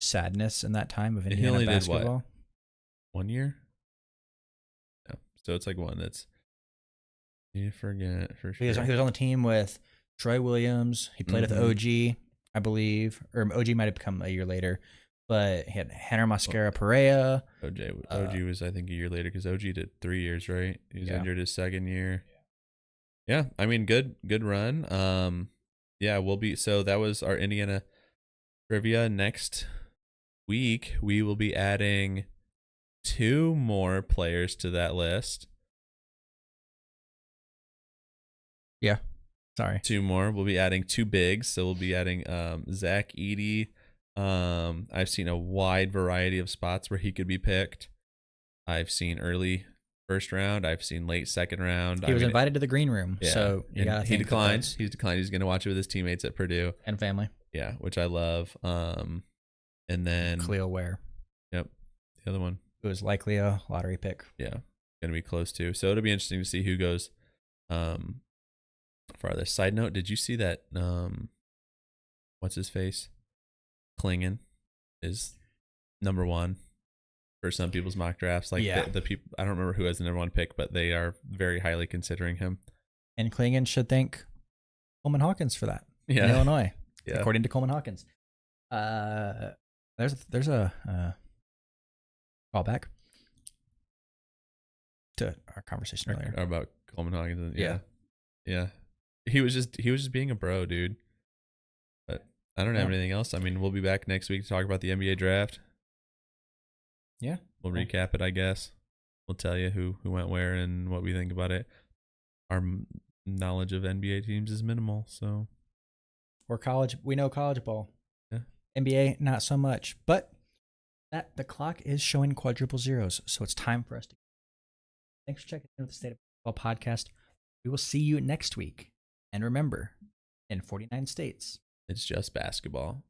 sadness in that time of Indiana basketball. Did what? 1 year? Yeah. So it's like one that's you forget for sure. He was on the team with Troy Williams. He played with OG, I believe, or OG might have come a year later. But he had Henner Mascara Perea. OG was, I think, a year later because OG did 3 years, right? He was injured his second year. Yeah, I mean, good run. Yeah, so that was our Indiana trivia. Next week, we will be adding 2 more players to that list. Yeah, sorry. 2 more. We'll be adding 2 bigs. So we'll be adding Zach Edey. I've seen a wide variety of spots where he could be picked. I've seen early first round. I've seen late second round. He was invited to the green room. Yeah. So he declined. He's declined. He's going to watch it with his teammates at Purdue. And family. Yeah, which I love. And then Khalil Ware. Yep. The other one. It was likely a lottery pick. Yeah. Going to be close to. So it'll be interesting to see who goes farther. Side note, did you see that what's his face? Klingon is number 1 for some people's mock drafts. Like the people, I don't remember who has the number 1 pick, but they are very highly considering him. And Klingon should thank Coleman Hawkins for that in Illinois, according to Coleman Hawkins. There's a callback to our conversation earlier about Coleman Hawkins. Yeah. He was just being a bro, dude. But I don't have anything else. I mean, we'll be back next week to talk about the NBA draft. Yeah. We'll recap it, I guess. We'll tell you who went where and what we think about it. Our knowledge of NBA teams is minimal, so we know college ball. Yeah. NBA, not so much. But the clock is showing quadruple zeros, so it's time for us to. Thanks for checking in with the State of Basketball podcast. We will see you next week. And remember, in 49 states, it's just basketball.